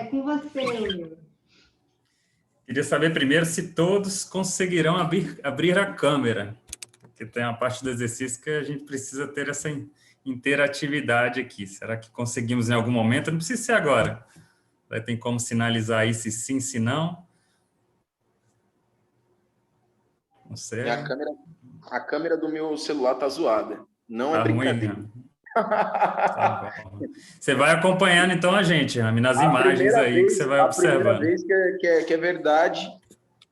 com você, Will. Queria saber primeiro se todos conseguirão abrir a câmera, porque tem uma parte do exercício que a gente precisa ter essa interatividade aqui. Será que conseguimos em algum momento? Não precisa ser agora. Tem como sinalizar aí se sim, se não. Não sei. A câmera do meu celular tá zoada. Não é brincadeira. Ruim, tá bom. Você vai acompanhando, então, a gente, Rami, nas imagens aí que você vai observando. A primeira vez que é verdade,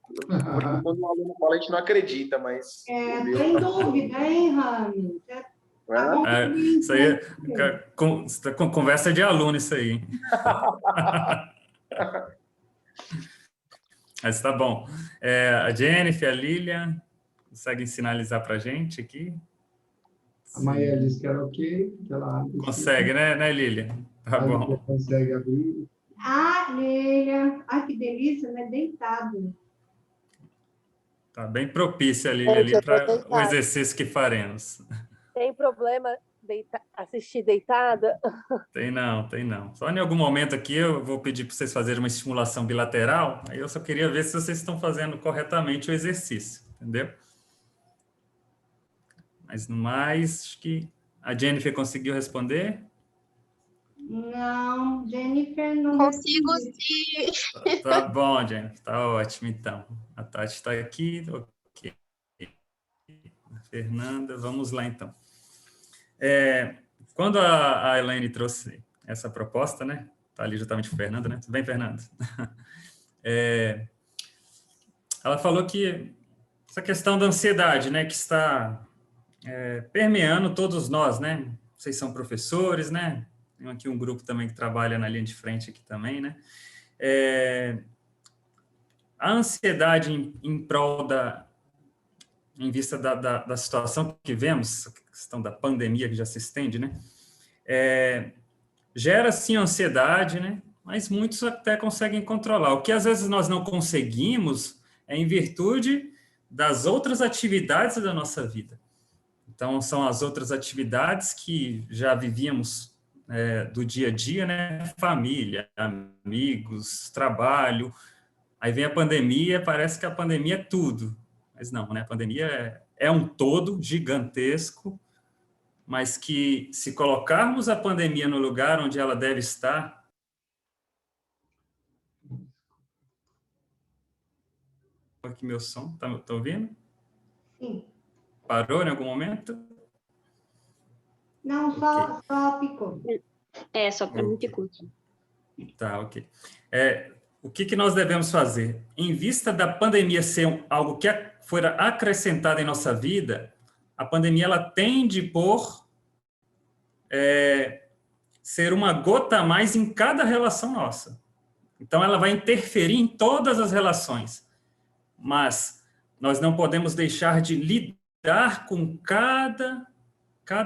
porque quando o aluno fala, a gente não acredita, mas... Tem dúvida, hein, Rami? Isso aí é conversa de aluno, isso aí. Mas tá bom. A Jennifer, a Lilian, conseguem sinalizar para a gente aqui? A Maia disse que era ok. Que ela consegue, né, Lilian? Tá bom. Consegue abrir. Lilian. Que delícia, né? Deitado. Tá bem propícia, Lilian, ali para o exercício que faremos. Tem problema assistir deitada? Tem não. Só em algum momento aqui eu vou pedir para vocês fazerem uma estimulação bilateral, aí eu só queria ver se vocês estão fazendo corretamente o exercício, entendeu? Mas no mais, acho que a Jennifer conseguiu responder? Não, Jennifer não... Consigo sim. Tá bom, Jennifer, tá ótimo então. A Tati está aqui, ok. A Fernanda, vamos lá então. Quando a Elaine trouxe essa proposta, né? Está ali justamente o Fernando, né? Tudo bem, Fernando? Ela falou que essa questão da ansiedade, né? Que está permeando todos nós, né? Vocês são professores, né? Tem aqui um grupo também que trabalha na linha de frente aqui também, né? A ansiedade em prol em vista da situação que vemos, a questão da pandemia que já se estende, né? Gera, sim, ansiedade, né? Mas muitos até conseguem controlar. O que, às vezes, nós não conseguimos é em virtude das outras atividades da nossa vida. Então, são as outras atividades que já vivíamos do dia a dia, né? Família, amigos, trabalho. Aí vem a pandemia, parece que a pandemia é tudo. Mas não, né? A pandemia é um todo gigantesco, mas que, se colocarmos a pandemia no lugar onde ela deve estar... Aqui meu som, tá ouvindo? Sim. Parou em algum momento? Não, só picou. Só para mim ficou. Tá, ok. O que nós devemos fazer? Em vista da pandemia ser algo que fora acrescentado em nossa vida, a pandemia ela tende por ser uma gota a mais em cada relação nossa. Então, ela vai interferir em todas as relações. Mas nós não podemos deixar de lidar com cada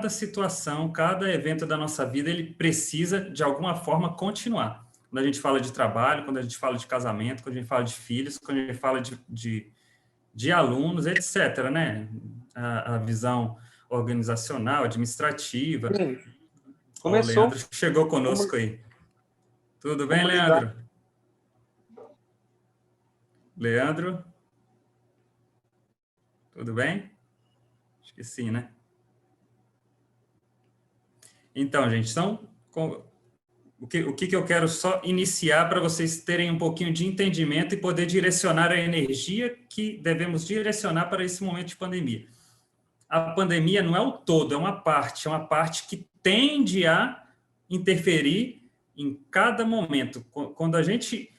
situação, cada evento da nossa vida, ele precisa, de alguma forma, continuar. Quando a gente fala de trabalho, quando a gente fala de casamento, quando a gente fala de filhos, quando a gente fala de alunos, etc., né? A visão organizacional, administrativa. Começou. O Leandro chegou conosco aí. Tudo bem, Leandro? Leandro? Tudo bem? Acho que sim, né? Então, gente, o que eu quero só iniciar para vocês terem um pouquinho de entendimento e poder direcionar a energia que devemos direcionar para esse momento de pandemia. A pandemia não é o todo, é uma parte que tende a interferir em cada momento. Quando a gente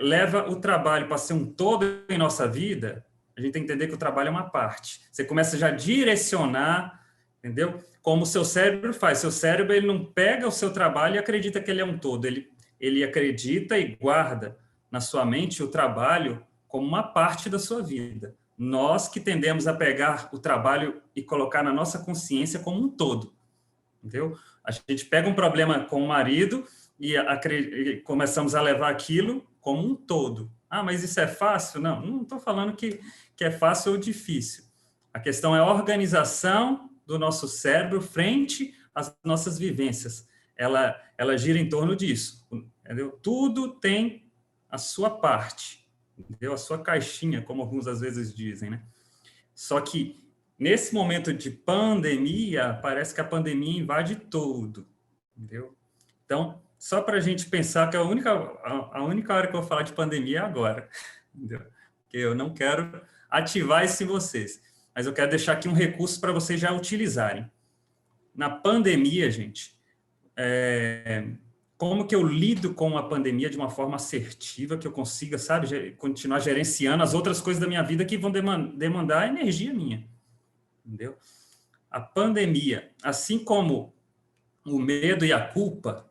leva o trabalho para ser um todo em nossa vida, a gente tem que entender que o trabalho é uma parte. Você começa já a direcionar, entendeu? Como o seu cérebro faz. Seu cérebro ele não pega o seu trabalho e acredita que ele é um todo. Ele acredita e guarda na sua mente o trabalho como uma parte da sua vida. Nós que tendemos a pegar o trabalho e colocar na nossa consciência como um todo. Entendeu? A gente pega um problema com o marido e começamos a levar aquilo como um todo. Mas isso é fácil? Não estou falando que é fácil ou difícil. A questão é a organização do nosso cérebro frente às nossas vivências. Ela gira em torno disso. entendeu? Tudo tem a sua parte, entendeu? A sua caixinha, como alguns às vezes dizem, né? Só que nesse momento de pandemia, parece que a pandemia invade tudo, entendeu? Então, só para a gente pensar que a única hora que eu vou falar de pandemia é agora, entendeu? Porque eu não quero ativar isso em vocês, mas eu quero deixar aqui um recurso para vocês já utilizarem. Na pandemia, gente, como que eu lido com a pandemia de uma forma assertiva, que eu consiga, sabe, continuar gerenciando as outras coisas da minha vida que vão demandar energia minha, entendeu? A pandemia, assim como o medo e a culpa,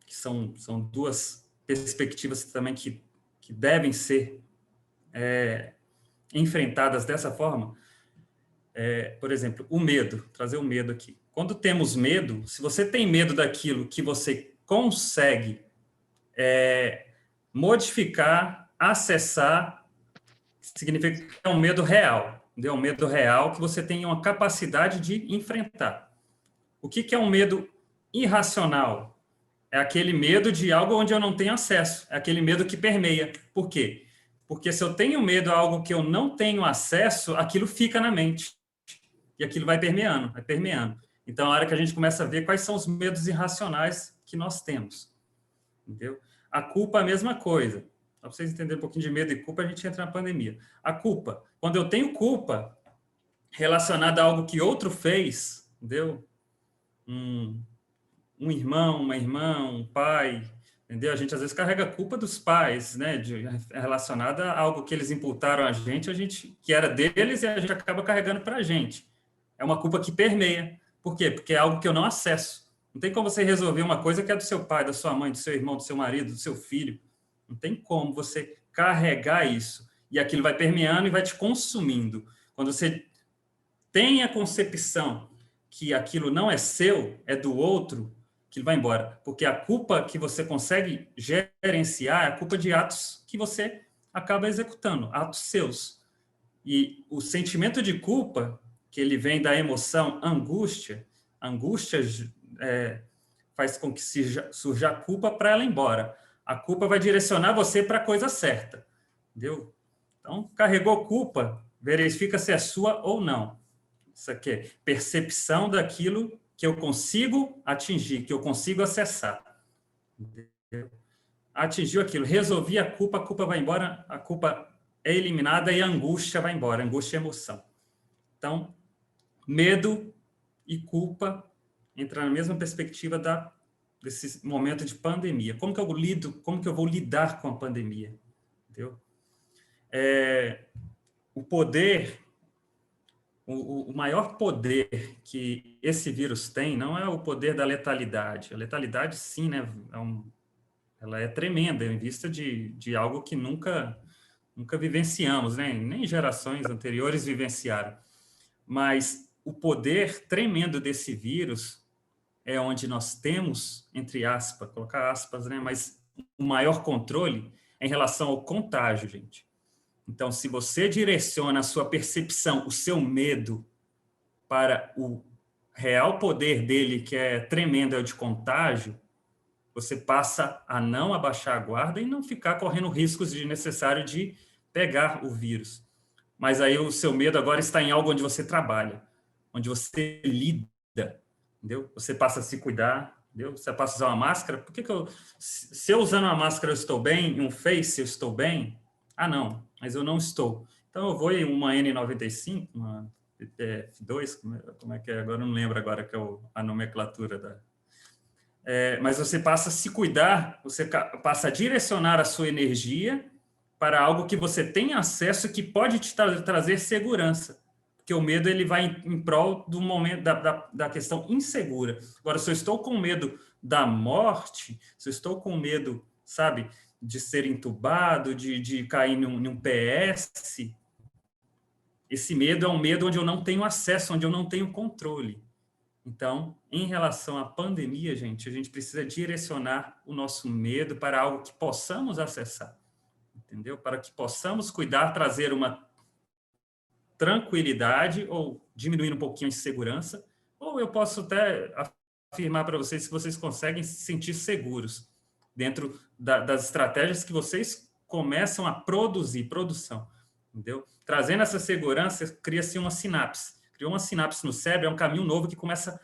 que são duas perspectivas também que devem ser enfrentadas dessa forma. Por exemplo, o medo, trazer o medo aqui. Quando temos medo, se você tem medo daquilo que você consegue modificar, acessar, significa que é um medo real, entendeu? Um medo real que você tem uma capacidade de enfrentar. O que é um medo irracional? É aquele medo de algo onde eu não tenho acesso, é aquele medo que permeia. Por quê? Porque se eu tenho medo a algo que eu não tenho acesso, aquilo fica na mente. E aquilo vai permeando, vai permeando. Então, a hora que a gente começa a ver quais são os medos irracionais que nós temos. Entendeu? A culpa é a mesma coisa. Para vocês entenderem um pouquinho de medo e culpa, a gente entra na pandemia. A culpa. Quando eu tenho culpa relacionada a algo que outro fez, entendeu? Um irmão, uma irmã, um pai, entendeu? A gente às vezes carrega a culpa dos pais, né? Relacionada a algo que eles imputaram a gente, que era deles, e a gente acaba carregando para a gente. É uma culpa que permeia. Por quê? Porque é algo que eu não acesso. Não tem como você resolver uma coisa que é do seu pai, da sua mãe, do seu irmão, do seu marido, do seu filho. Não tem como você carregar isso. E aquilo vai permeando e vai te consumindo. Quando você tem a concepção que aquilo não é seu, é do outro, que ele vai embora. Porque a culpa que você consegue gerenciar é a culpa de atos que você acaba executando, atos seus. E o sentimento de culpa, que ele vem da emoção angústia faz com que surja a culpa para ela ir embora. A culpa vai direcionar você para a coisa certa. Entendeu? Então, carregou culpa, verifica se é sua ou não. Isso aqui é percepção daquilo que eu consigo atingir, que eu consigo acessar. Entendeu? Atingiu aquilo, resolvi a culpa vai embora, a culpa é eliminada e a angústia vai embora, angústia é emoção. Então, medo e culpa entram na mesma perspectiva desse momento de pandemia. Como que eu vou lidar com a pandemia? Entendeu? O poder, o maior poder que esse vírus tem não é o poder da letalidade. A letalidade, sim, né, ela é tremenda em vista de algo que nunca vivenciamos, né? Nem gerações anteriores vivenciaram. Mas o poder tremendo desse vírus é onde nós temos, entre aspas, colocar aspas, né? Mas o maior controle é em relação ao contágio, gente. Então, se você direciona a sua percepção, o seu medo para o real poder dele, que é tremendo, é o de contágio, você passa a não abaixar a guarda e não ficar correndo riscos desnecessários de pegar o vírus. Mas aí o seu medo agora está em algo onde você trabalha, onde você lida, entendeu? Você passa a se cuidar, entendeu? Você passa a usar uma máscara. Por que se eu usando uma máscara eu estou bem, um face eu estou bem? Ah, não, mas eu não estou. Então eu vou em uma N95, uma F2, como é que é? Agora eu não lembro agora que é a nomenclatura da... mas você passa a se cuidar, você passa a direcionar a sua energia para algo que você tem acesso que pode te trazer segurança. Porque o medo ele vai em prol do momento da questão insegura. Agora, se eu estou com medo da morte, se eu estou com medo, sabe, de ser entubado, de cair num PS, esse medo é um medo onde eu não tenho acesso, onde eu não tenho controle. Então, em relação à pandemia, gente, a gente precisa direcionar o nosso medo para algo que possamos acessar, entendeu? Para que possamos cuidar, trazer uma tranquilidade ou diminuir um pouquinho de segurança, ou eu posso até afirmar para vocês se vocês conseguem se sentir seguros. dentro das estratégias que vocês começam a produção, entendeu? Trazendo essa segurança, cria-se uma sinapse. Criou uma sinapse no cérebro, é um caminho novo que começa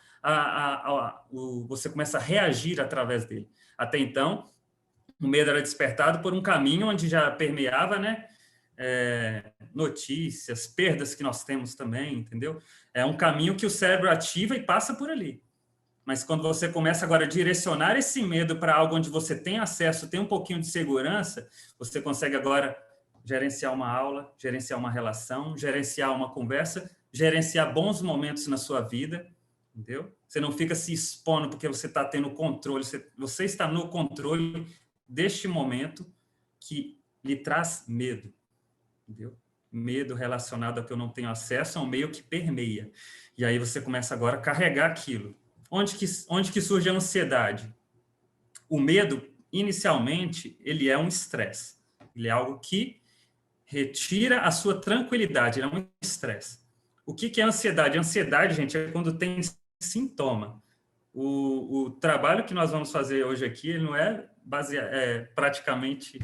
você começa a reagir através dele. Até então, o medo era despertado por um caminho onde já permeava, né, notícias, perdas que nós temos também, entendeu? É um caminho que o cérebro ativa e passa por ali. Mas quando você começa agora a direcionar esse medo para algo onde você tem acesso, tem um pouquinho de segurança, você consegue agora gerenciar uma aula, gerenciar uma relação, gerenciar uma conversa, gerenciar bons momentos na sua vida, entendeu? Você não fica se expondo porque você está tendo controle, você está no controle deste momento que lhe traz medo, entendeu? Medo relacionado ao que eu não tenho acesso é um meio que permeia. E aí você começa agora a carregar aquilo. Onde que surge a ansiedade? O medo, inicialmente, ele é um estresse. Ele é algo que retira a sua tranquilidade, ele é um estresse. O que é ansiedade? Ansiedade, gente, é quando tem sintoma. O trabalho que nós vamos fazer hoje aqui, ele não é praticamente,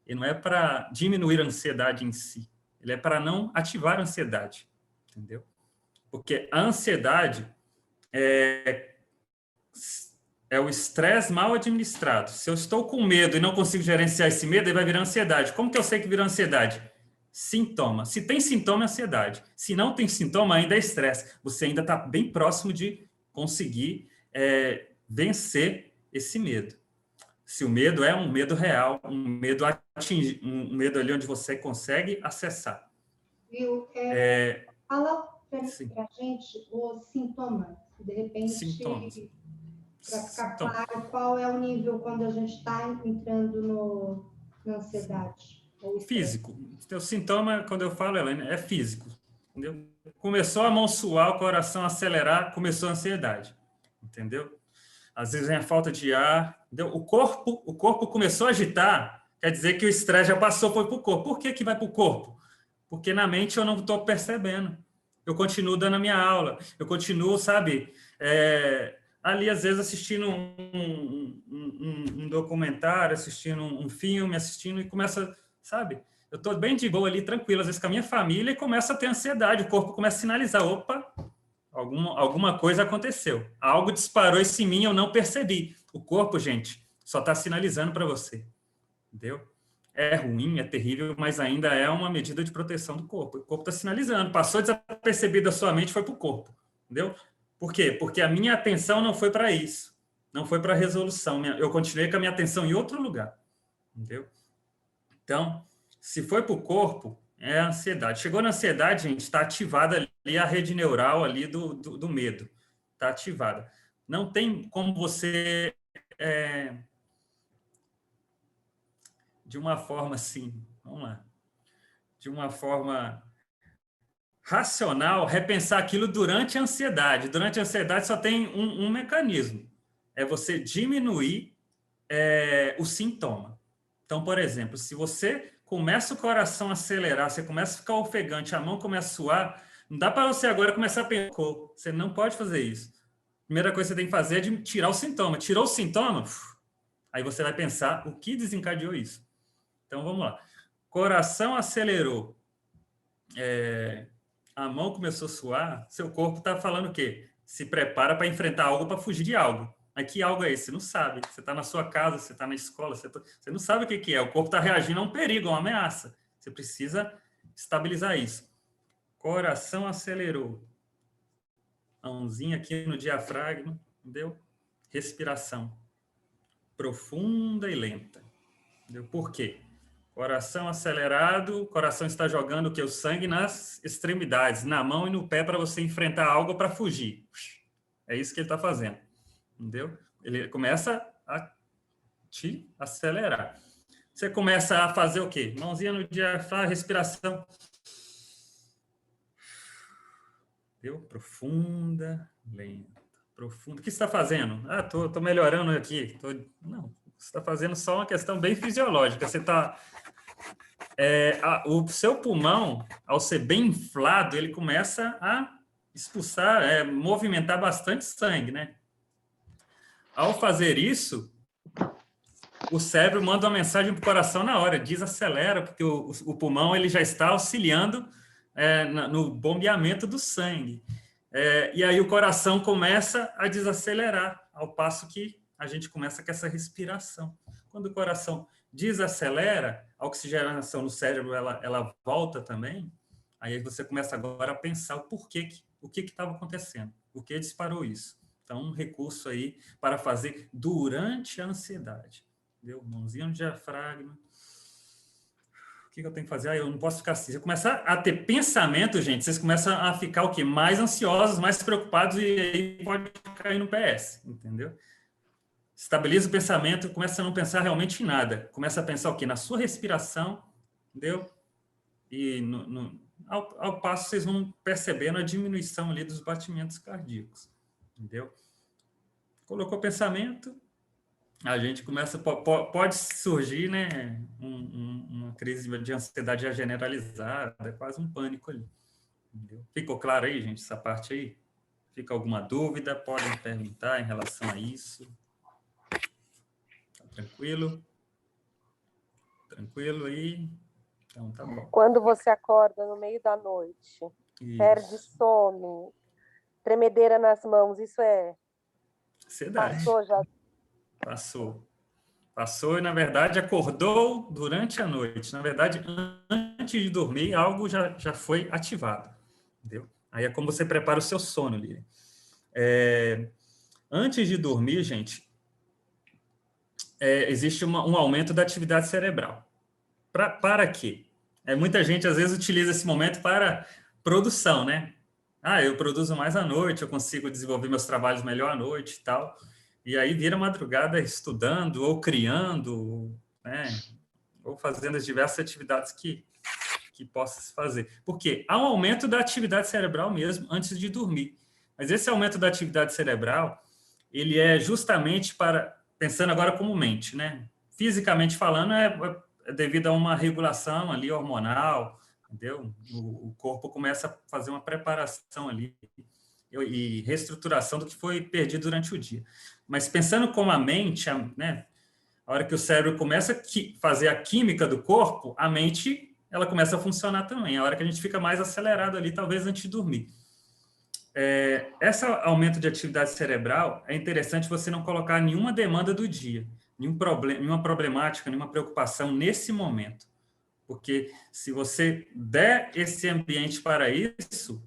ele não é para diminuir a ansiedade em si, ele é para não ativar a ansiedade, entendeu? Porque a ansiedade é o estresse mal administrado. Se eu estou com medo e não consigo gerenciar esse medo, ele vai virar ansiedade. Como que eu sei que virou ansiedade? Sintoma. Se tem sintoma, é ansiedade. Se não tem sintoma, ainda é estresse. Você ainda está bem próximo de conseguir vencer esse medo. Se o medo é um medo real, um medo ali onde você consegue acessar. Viu? Fala para a gente os sintomas, de repente, para ficar claro qual é o nível quando a gente está entrando na ansiedade. Físico. O sintoma, quando eu falo, Helena, é físico. Entendeu? Começou a mão suar, o coração acelerar, começou a ansiedade. Entendeu? Às vezes vem a falta de ar. Entendeu? O corpo começou a agitar, quer dizer que o estresse já passou, foi para o corpo. Por que vai para o corpo? Porque na mente eu não estou percebendo. Eu continuo dando a minha aula, eu continuo, sabe, ali às vezes assistindo um documentário, assistindo um filme, e começa, sabe, eu estou bem de boa ali, tranquilo, às vezes com a minha família, e começa a ter ansiedade, o corpo começa a sinalizar, opa, alguma coisa aconteceu, algo disparou isso em mim, eu não percebi. O corpo, gente, só está sinalizando para você, entendeu? É ruim, é terrível, mas ainda é uma medida de proteção do corpo. O corpo está sinalizando. Passou desapercebido da sua mente, foi para o corpo. Entendeu? Por quê? Porque a minha atenção não foi para isso. Não foi para a resolução. Eu continuei com a minha atenção em outro lugar. Entendeu? Então, se foi para o corpo, é a ansiedade. Chegou na ansiedade, gente, está ativada ali a rede neural ali do medo. Está ativada. Não tem como você... de uma forma assim, vamos lá, de uma forma racional, repensar aquilo durante a ansiedade. Durante a ansiedade só tem um mecanismo, é você diminuir o sintoma. Então, por exemplo, se você começa o coração a acelerar, você começa a ficar ofegante, a mão começa a suar, não dá para você agora começar a pensar, você não pode fazer isso. A primeira coisa que você tem que fazer é tirar o sintoma. Tirou o sintoma, aí você vai pensar o que desencadeou isso. Então, vamos lá. Coração acelerou. A mão começou a suar. Seu corpo está falando o quê? Se prepara para enfrentar algo, para fugir de algo. Mas que algo é esse? Você não sabe. Você está na sua casa, você está na escola, você não sabe o que é. O corpo está reagindo a um perigo, a uma ameaça. Você precisa estabilizar isso. Coração acelerou. Mãozinha aqui no diafragma, entendeu? Respiração. Profunda e lenta. Entendeu? Por quê? Coração acelerado, o coração está jogando o que? O sangue nas extremidades, na mão e no pé para você enfrentar algo para fugir. É isso que ele está fazendo. Entendeu? Ele começa a te acelerar. Você começa a fazer o quê? Mãozinha no diafragma, respiração. Entendeu? Profunda, lenta. Profunda. O que você está fazendo? Tô melhorando aqui. Não, você está fazendo só uma questão bem fisiológica. Você está... o seu pulmão, ao ser bem inflado, ele começa a expulsar, movimentar bastante sangue, né? Ao fazer isso, o cérebro manda uma mensagem para o coração na hora, desacelera, porque o pulmão ele já está auxiliando no bombeamento do sangue. E aí o coração começa a desacelerar, ao passo que a gente começa com essa respiração. Quando o coração desacelera, a oxigenação no cérebro ela volta também, aí você começa agora a pensar o que estava acontecendo, o que disparou isso. Então, um recurso aí para fazer durante a ansiedade. Entendeu? Mãozinha no diafragma. O que eu tenho que fazer? Eu não posso ficar assim. Se começar a ter pensamento, gente, vocês começam a ficar o quê? Mais ansiosos, mais preocupados e aí pode cair no PS, entendeu? Estabiliza o pensamento, começa a não pensar realmente em nada. Começa a pensar o quê? Na sua respiração, entendeu? E ao passo vocês vão percebendo a diminuição ali dos batimentos cardíacos, entendeu? Colocou pensamento, a gente começa, pode surgir, né, uma crise de ansiedade já generalizada, quase um pânico ali. Entendeu? Ficou claro aí, gente, essa parte aí? Fica alguma dúvida? Podem perguntar em relação a isso. Tá tranquilo? Tranquilo aí? Então, tá bom. Quando você acorda no meio da noite, perde sono, tremedeira nas mãos, isso é... Ansiedade. Passou já? Passou e, na verdade, acordou durante a noite. Na verdade, antes de dormir, algo já foi ativado. Entendeu? Aí é como você prepara o seu sono, Lívia. Antes de dormir, gente, existe um aumento da atividade cerebral. Para quê? Muita gente, às vezes, utiliza esse momento para produção, né? Eu produzo mais à noite, eu consigo desenvolver meus trabalhos melhor à noite e tal. E aí vira madrugada estudando ou criando, né? Ou fazendo as diversas atividades que possa se fazer. Por quê? Há um aumento da atividade cerebral mesmo antes de dormir. Mas esse aumento da atividade cerebral, ele é justamente pensando agora como mente, né? Fisicamente falando, é devido a uma regulação ali hormonal, entendeu? O corpo começa a fazer uma preparação ali e reestruturação do que foi perdido durante o dia. Mas pensando como a mente, né? A hora que o cérebro começa a fazer a química do corpo, a mente ela começa a funcionar também. A hora que a gente fica mais acelerado ali, talvez antes de dormir. Esse aumento de atividade cerebral, é interessante você não colocar nenhuma demanda do dia, nenhuma problemática, nenhuma preocupação nesse momento. Porque se você der esse ambiente para isso,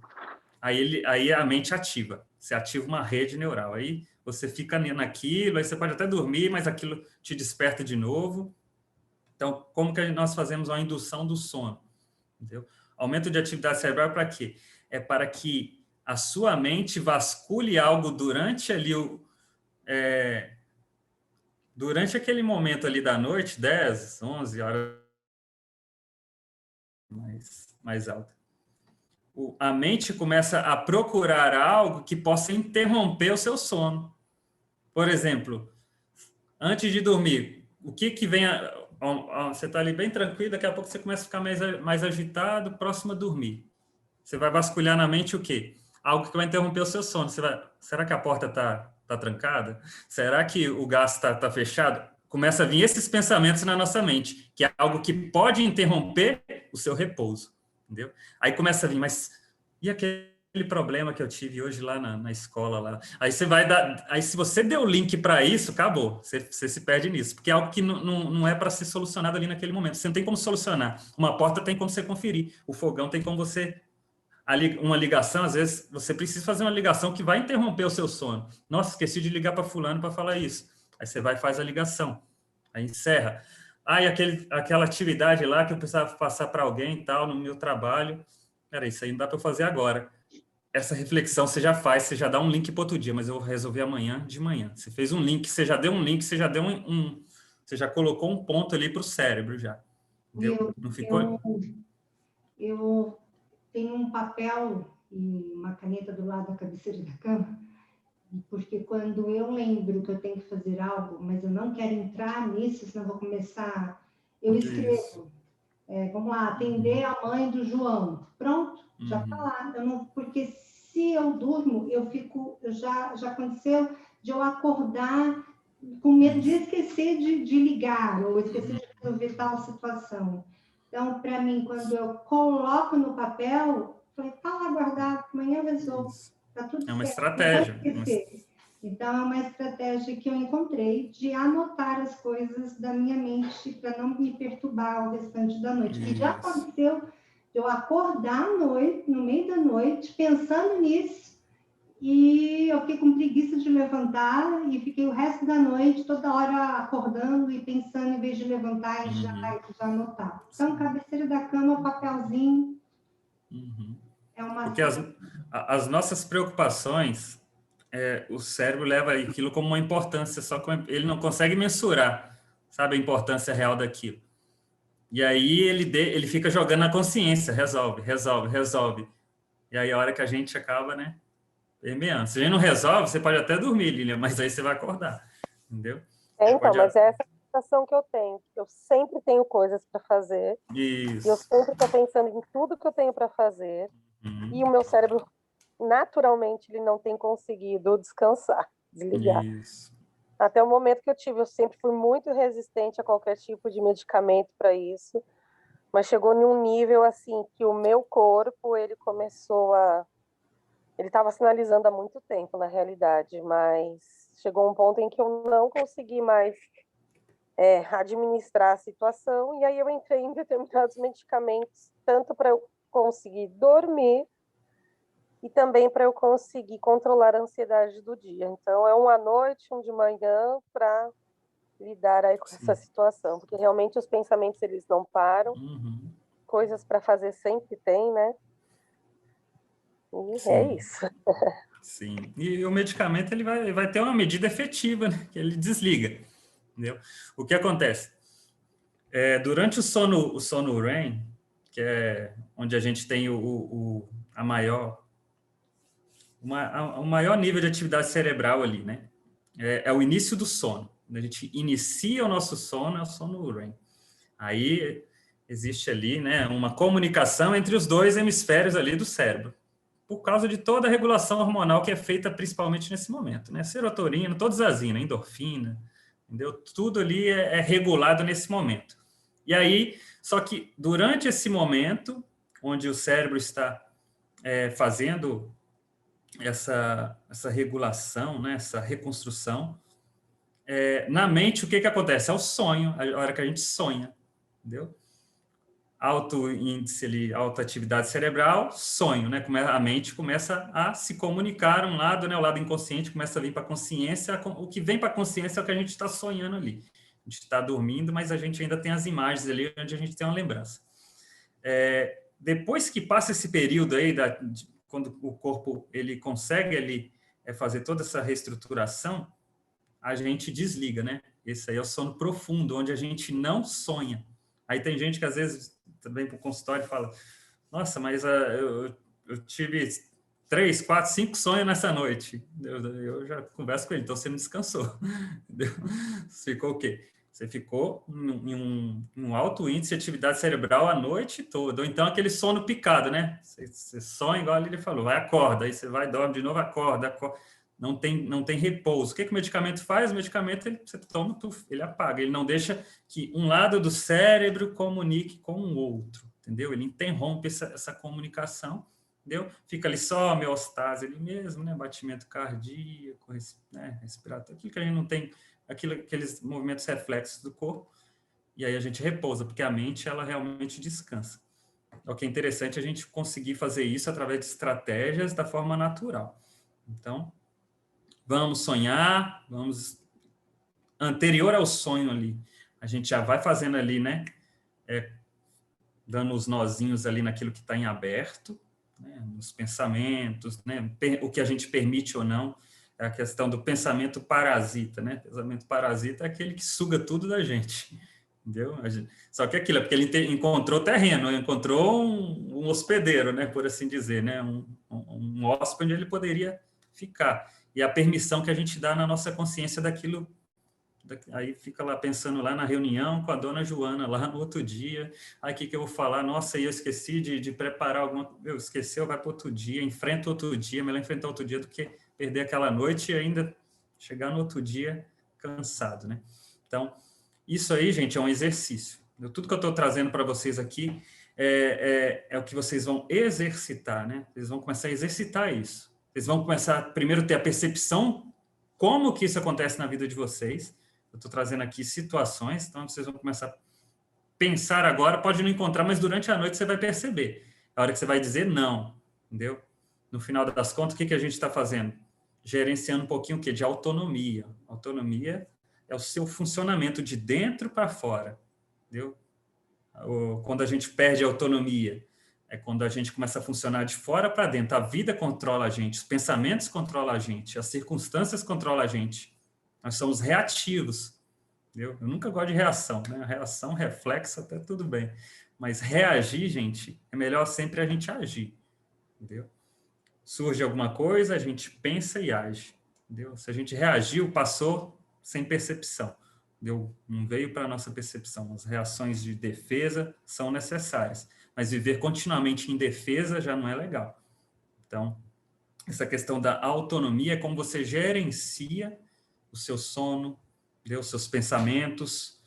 aí a mente ativa. Você ativa uma rede neural. Aí você fica naquilo, aí você pode até dormir, mas aquilo te desperta de novo. Então, como que nós fazemos uma indução do sono? Entendeu? Aumento de atividade cerebral é para quê? É para que a sua mente vasculhe algo durante ali durante aquele momento ali da noite, 10, 11 horas mais alta. A mente começa a procurar algo que possa interromper o seu sono. Por exemplo, antes de dormir, o que vem... Você está ali bem tranquilo, daqui a pouco você começa a ficar mais agitado, próximo a dormir. Você vai vasculhar na mente o quê? Algo que vai interromper o seu sono. Será que a porta está trancada? Será que o gás está fechado? Começa a vir esses pensamentos na nossa mente, que é algo que pode interromper o seu repouso. Entendeu? Aí começa a vir, mas e aquele problema que eu tive hoje lá na escola? Lá? Aí você vai dar... Aí se você deu o link para isso, acabou. Você se perde nisso, porque é algo que não é para ser solucionado ali naquele momento. Você não tem como solucionar. Uma porta tem como você conferir. O fogão tem como você... uma ligação, às vezes, você precisa fazer uma ligação que vai interromper o seu sono. Nossa, esqueci de ligar para fulano para falar isso. Aí você vai e faz a ligação. Aí encerra. E aquela atividade lá que eu precisava passar para alguém e tal, no meu trabalho. Cara, isso aí não dá para eu fazer agora. Essa reflexão você já faz, você já dá um link para outro dia, mas eu vou resolver amanhã de manhã. Você fez um link, você já deu um link, você já deu você já colocou um ponto ali para o cérebro já. Entendeu? Não ficou? Eu tenho um papel e uma caneta do lado da cabeceira da cama, porque quando eu lembro que eu tenho que fazer algo, mas eu não quero entrar nisso, senão vou começar... Eu escrevo. Vamos lá, atender a mãe do João. Pronto, já está lá. Porque se eu durmo, já aconteceu de eu acordar com medo de esquecer de ligar ou esquecer de resolver tal situação. Então, para mim, quando eu coloco no papel, falei, tá lá guardado, amanhã eu resolvo, tá tudo certo. É uma estratégia. Então, é uma estratégia que eu encontrei de anotar as coisas da minha mente para não me perturbar o restante da noite. E já aconteceu de eu acordar à noite, no meio da noite, pensando nisso, e eu fiquei com preguiça de levantar e fiquei o resto da noite toda hora acordando e pensando em vez de levantar e já anotar. Então, cabeceira da cama, papelzinho, é uma... Porque as nossas preocupações, o cérebro leva aquilo como uma importância, só que ele não consegue mensurar, sabe, a importância real daquilo. E aí ele fica jogando na consciência, resolve. E aí a hora que a gente acaba, né, permeando. Se a gente não resolve, você pode até dormir, Lilian, mas aí você vai acordar, entendeu? Então, mas é essa sensação que eu tenho. Eu sempre tenho coisas para fazer. Isso. E eu sempre estou pensando em tudo que eu tenho para fazer. E o meu cérebro, naturalmente, ele não tem conseguido descansar, desligar. Isso. Até o momento que eu sempre fui muito resistente a qualquer tipo de medicamento para isso. Mas chegou em um nível, assim, que o meu corpo, ele começou a... Ele estava sinalizando há muito tempo, na realidade, mas chegou um ponto em que eu não consegui mais administrar a situação, e aí eu entrei em determinados medicamentos, tanto para eu conseguir dormir e também para eu conseguir controlar a ansiedade do dia. Então, é um à noite, um de manhã, para lidar aí com essa situação, porque realmente os pensamentos, eles não param, coisas para fazer sempre tem, né? E é isso. Sim, e o medicamento ele vai ter uma medida efetiva, né? Que ele desliga, entendeu? O que acontece? Durante o sono REM, que é onde a gente tem o maior nível de atividade cerebral ali, né? É o início do sono. Quando a gente inicia o nosso sono, é o sono REM. Aí existe ali, né, uma comunicação entre os dois hemisférios ali do cérebro, por causa de toda a regulação hormonal que é feita principalmente nesse momento, né? Serotonina, todazina, endorfina, entendeu? Tudo ali é regulado nesse momento. E aí, só que durante esse momento, onde o cérebro está fazendo essa regulação, né, essa reconstrução, na mente, o que acontece? É o sonho, a hora que a gente sonha, entendeu? Alto índice ali, alta atividade cerebral, sonho, né? A mente começa a se comunicar um lado, né? O lado inconsciente começa a vir para a consciência, o que vem para a consciência é o que a gente está sonhando ali. A gente está dormindo, mas a gente ainda tem as imagens ali onde a gente tem uma lembrança. Depois que passa esse período aí, quando o corpo ele consegue ali fazer toda essa reestruturação, a gente desliga, né? Esse aí é o sono profundo, onde a gente não sonha. Aí tem gente que às vezes também para o consultório fala, nossa, mas eu tive 3, 4, 5 sonhos nessa noite. Eu já converso com ele, então você não descansou. Entendeu? Você ficou o quê? Você ficou em um alto índice de atividade cerebral a noite toda. Ou então aquele sono picado, né? Você sonha, igual ele falou, vai, acorda, aí você vai, dorme de novo, acorda. Não tem repouso. O que o medicamento faz? O medicamento, você toma, ele apaga. Ele não deixa que um lado do cérebro comunique com o outro, entendeu? Ele interrompe essa comunicação, entendeu? Fica ali só a homeostase ali mesmo, né? Batimento cardíaco, né? Respiratório, aquilo que a gente não tem, aqueles movimentos reflexos do corpo, e aí a gente repousa, porque a mente, ela realmente descansa. O que é interessante é a gente conseguir fazer isso através de estratégias da forma natural. Então, vamos sonhar, anterior ao sonho ali, a gente já vai fazendo ali, né, dando os nozinhos ali naquilo que está em aberto, né, nos pensamentos, né, o que a gente permite ou não, é a questão do pensamento parasita, né, pensamento parasita é aquele que suga tudo da gente, entendeu? Só que aquilo é porque ele encontrou terreno, encontrou um hospedeiro, né, por assim dizer, né, um hóspede onde ele poderia ficar. E a permissão que a gente dá na nossa consciência daquilo, aí fica lá pensando lá na reunião com a dona Joana, lá no outro dia, aí o que eu vou falar? Nossa, eu esqueci de preparar alguma coisa, eu esqueci, vai para outro dia, enfrenta outro dia, melhor enfrentar outro dia do que perder aquela noite e ainda chegar no outro dia cansado, né? Então, isso aí, gente, é um exercício. Tudo que eu estou trazendo para vocês aqui é o que vocês vão exercitar, né? Vocês vão começar a exercitar isso. Vocês vão começar, primeiro, a ter a percepção como que isso acontece na vida de vocês. Eu estou trazendo aqui situações, então vocês vão começar a pensar agora, pode não encontrar, mas durante a noite você vai perceber. A hora que você vai dizer não, entendeu? No final das contas, o que a gente está fazendo? Gerenciando um pouquinho o quê? De autonomia. Autonomia é o seu funcionamento de dentro para fora, entendeu? Quando a gente perde a autonomia, é quando a gente começa a funcionar de fora para dentro. A vida controla a gente, os pensamentos controlam a gente, as circunstâncias controlam a gente. Nós somos reativos, entendeu? Eu nunca gosto de reação, né? Reação, reflexo, até tudo bem. Mas reagir, gente, é melhor sempre a gente agir, entendeu? Surge alguma coisa, a gente pensa e age, entendeu? Se a gente reagiu, passou sem percepção, entendeu? Não veio para a nossa percepção. As reações de defesa são necessárias, mas viver continuamente em defesa já não é legal. Então, essa questão da autonomia é como você gerencia o seu sono, entendeu? Os seus pensamentos,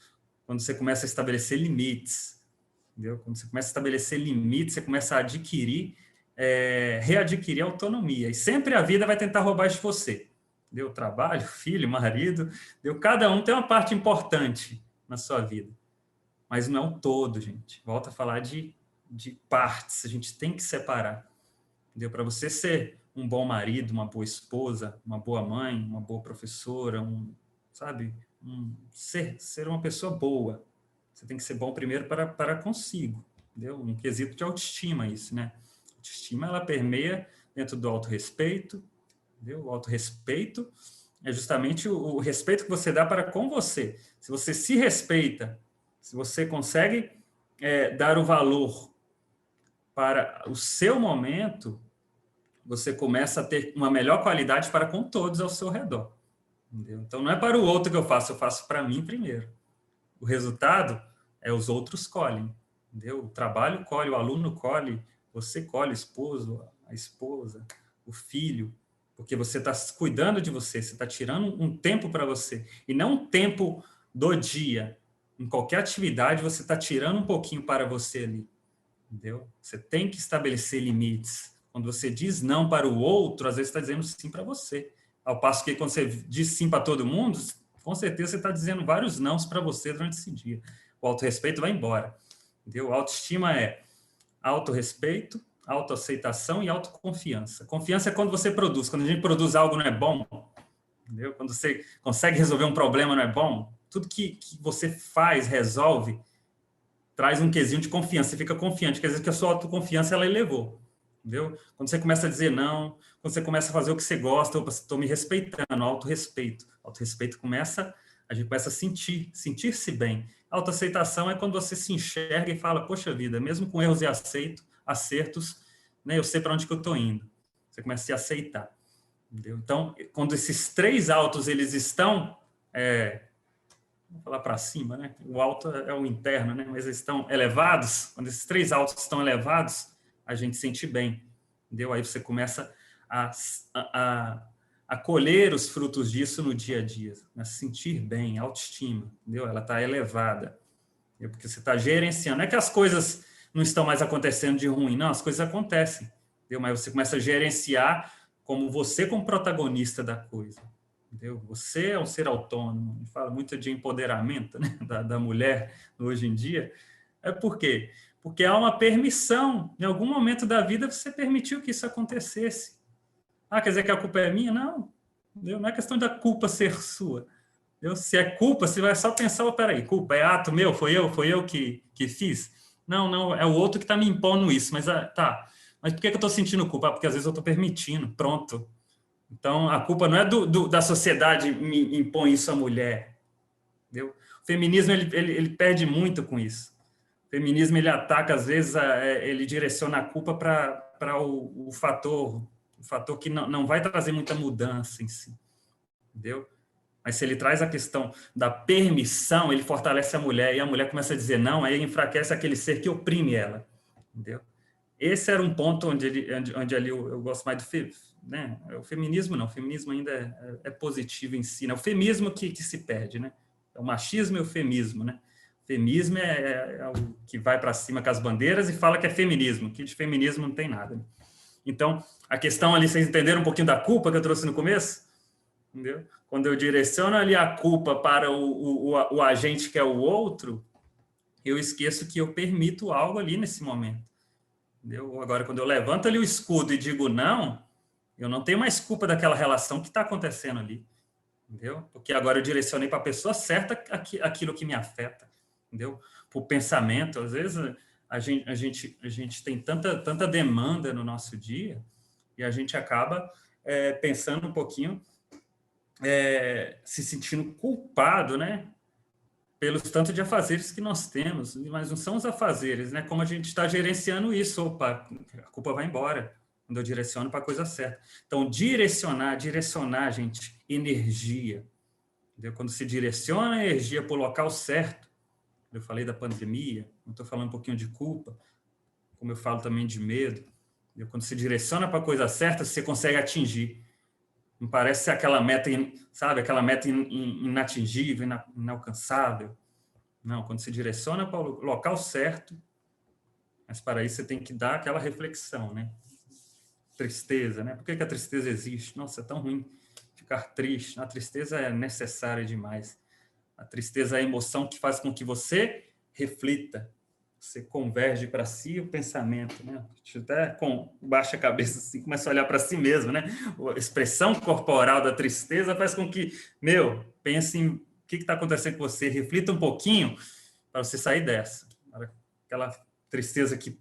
quando você começa a estabelecer limites, entendeu? Quando você começa a estabelecer limites, você começa a readquirir autonomia. E sempre a vida vai tentar roubar isso de você. Entendeu? Trabalho, filho, marido. Entendeu? Cada um tem uma parte importante na sua vida. Mas não é um todo, gente. Volta a falar de partes. A gente tem que separar. Entendeu? Para você ser um bom marido, uma boa esposa, uma boa mãe, uma boa professora, ser uma pessoa boa. Você tem que ser bom primeiro para consigo, entendeu? Um quesito de autoestima isso, né? A autoestima, ela permeia dentro do autorrespeito, entendeu? O autorrespeito é justamente o respeito que você dá para com você. Se você se respeita, se você consegue dar o valor para o seu momento, você começa a ter uma melhor qualidade para com todos ao seu redor, entendeu? Então, não é para o outro que eu faço para mim primeiro. O resultado os outros colhem, entendeu? O trabalho colhe, o aluno colhe, você colhe, o esposo, a esposa, o filho, porque você está cuidando de você, você está tirando um tempo para você, e não um tempo do dia. Em qualquer atividade, você está tirando um pouquinho para você ali, entendeu? Você tem que estabelecer limites. Quando você diz não para o outro, às vezes está dizendo sim para você. Ao passo que quando você diz sim para todo mundo, com certeza você está dizendo vários nãos para você durante esse dia. O autorrespeito vai embora, entendeu? A autoestima é autorrespeito, autoaceitação e autoconfiança. Confiança é quando você produz. Quando a gente produz algo não é bom, entendeu? Quando você consegue resolver um problema não é bom. Tudo que você faz, resolve, traz um quesinho de confiança. Você fica confiante, quer dizer que a sua autoconfiança ela elevou, entendeu? Quando você começa a dizer não, quando você começa a fazer o que você gosta, opa, estou me respeitando, autorrespeito. Autorrespeito a gente começa a sentir-se bem. Autoaceitação é quando você se enxerga e fala, poxa vida, mesmo com erros e acertos, né, eu sei para onde que eu estou indo. Você começa a se aceitar, entendeu? Então, quando esses três autos, eles estão, vou falar para cima, né? O alto é o interno, né? Mas eles estão elevados, quando esses três autos estão elevados, a gente sente bem, entendeu? Aí você começa a colher os frutos disso no dia a dia, a se sentir bem, autoestima, entendeu? Ela está elevada, entendeu? Porque você está gerenciando. Não é que as coisas não estão mais acontecendo de ruim, não, as coisas acontecem, entendeu? Mas você começa a gerenciar como protagonista da coisa, entendeu? Você é um ser autônomo, a gente fala muito de empoderamento, né, da mulher hoje em dia. Por quê? Porque há uma permissão, em algum momento da vida você permitiu que isso acontecesse. Quer dizer que a culpa é minha? Não, entendeu? Não é questão da culpa ser sua, entendeu? Se é culpa, você vai só pensar, peraí, culpa é ato meu, foi eu que fiz? Não, é o outro que está me impondo isso, mas mas por que eu estou sentindo culpa? Porque às vezes eu estou permitindo, pronto. Então, a culpa não é da sociedade me impõe isso à mulher, entendeu? O feminismo, ele perde muito com isso. O feminismo, ele ataca, às vezes, ele direciona a culpa para o fator que não vai trazer muita mudança em si, entendeu? Mas se ele traz a questão da permissão, ele fortalece a mulher, e a mulher começa a dizer não, aí enfraquece aquele ser que oprime ela, entendeu? esse era um ponto onde ali eu gosto mais do né? O feminismo não, o feminismo ainda é positivo em si, né? O feminismo que se perde, né? É o machismo e o feminismo, né? O feminismo é o que vai para cima com as bandeiras e fala que é feminismo, que de feminismo não tem nada, né? Então, a questão ali, vocês entenderam um pouquinho da culpa que eu trouxe no começo? Entendeu? Quando eu direciono ali a culpa para o agente que é o outro, eu esqueço que eu permito algo ali nesse momento. Entendeu? Agora, quando eu levanto ali o escudo e digo não, eu não tenho mais culpa daquela relação que está acontecendo ali. Entendeu? Porque agora eu direcionei para a pessoa certa aquilo que me afeta. Entendeu? Por pensamento, às vezes a gente tem tanta demanda no nosso dia e a gente acaba pensando um pouquinho, se sentindo culpado, né? Pelos tanto de afazeres que nós temos, mas não são os afazeres, né? Como a gente está gerenciando isso, opa, a culpa vai embora quando eu direciono para a coisa certa. Então, direcionar, gente, energia. Entendeu? Quando se direciona a energia para o local certo, eu falei da pandemia, eu estou falando um pouquinho de culpa, como eu falo também de medo, entendeu? Quando se direciona para a coisa certa, você consegue atingir. Não parece ser aquela meta, sabe, aquela meta inatingível, inalcançável. Não, quando se direciona para o local certo, mas para isso você tem que dar aquela reflexão, né? Tristeza, né? Por que a tristeza existe? Nossa, é tão ruim ficar triste. A tristeza é necessária demais. A tristeza é a emoção que faz com que você reflita, você converge para si o pensamento, né? Até com baixa cabeça assim, começa a olhar para si mesmo, né? A expressão corporal da tristeza faz com que, pense em o que está acontecendo com você, reflita um pouquinho para você sair dessa. Aquela tristeza que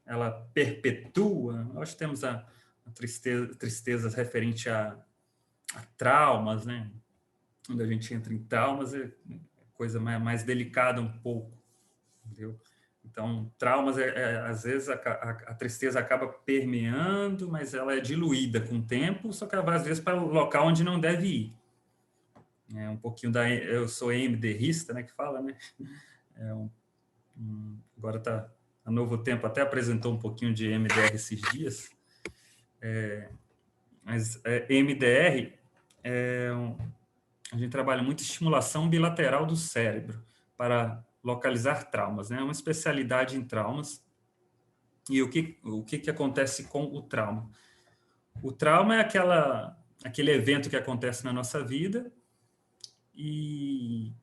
ela perpetua. Nós temos a tristeza referente a traumas, né? Quando a gente entra em traumas, é coisa mais delicada um pouco, entendeu? Então, traumas, às vezes, a tristeza acaba permeando, mas ela é diluída com o tempo, só que ela vai, às vezes, para o local onde não deve ir. É um pouquinho eu sou EMDRista, né, que fala, né? Agora está a Novo Tempo, até apresentou um pouquinho de EMDR esses dias. Mas EMDR a gente trabalha muito estimulação bilateral do cérebro para localizar traumas, né? É uma especialidade em traumas. E o que acontece com o trauma? O trauma é aquele evento que acontece na nossa vida e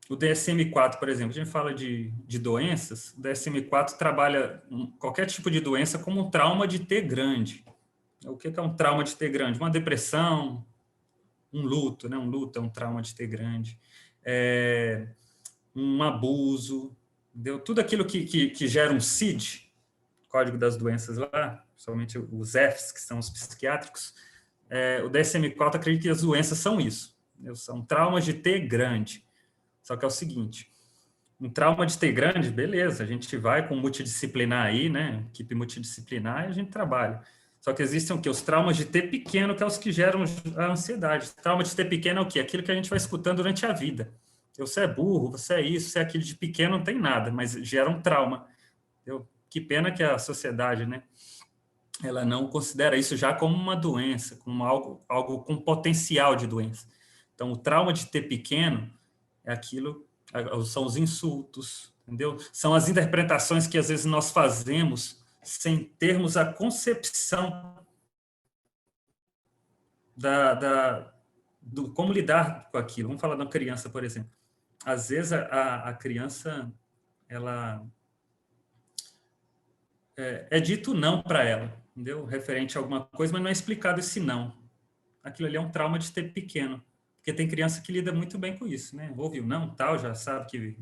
o DSM-4, por exemplo, a gente fala de doenças, o DSM-4 trabalha qualquer tipo de doença como um trauma de T grande. O que é um trauma de T grande? Uma depressão, um luto, né? Um luto é um trauma de T grande. Um abuso, entendeu? Tudo aquilo que gera um CID, Código das Doenças lá, principalmente os Fs, que são os psiquiátricos, o DSM-4 acredita que as doenças são isso, entendeu? São traumas de T grande. Só que é o seguinte, um trauma de T grande, beleza, a gente vai com multidisciplinar aí, né? Equipe multidisciplinar e a gente trabalha. Só que existem o quê? Os traumas de T pequeno, que é os que geram a ansiedade. Trauma de T pequeno é o quê? Aquilo que a gente vai escutando durante a vida. Você é burro, você é isso, você é aquilo. De pequeno não tem nada, mas gera um trauma. Que pena que a sociedade, né, ela não considera isso já como uma doença, como algo com potencial de doença. Então, o trauma de T pequeno é aquilo, são os insultos, entendeu? São as interpretações que às vezes nós fazemos sem termos a concepção do como lidar com aquilo. Vamos falar da criança, por exemplo. Às vezes a criança, ela é dito não para ela, entendeu? Referente a alguma coisa, mas não é explicado esse não. Aquilo ali é um trauma de ter pequeno, porque tem criança que lida muito bem com isso, né? Ouve o não, tal, já sabe que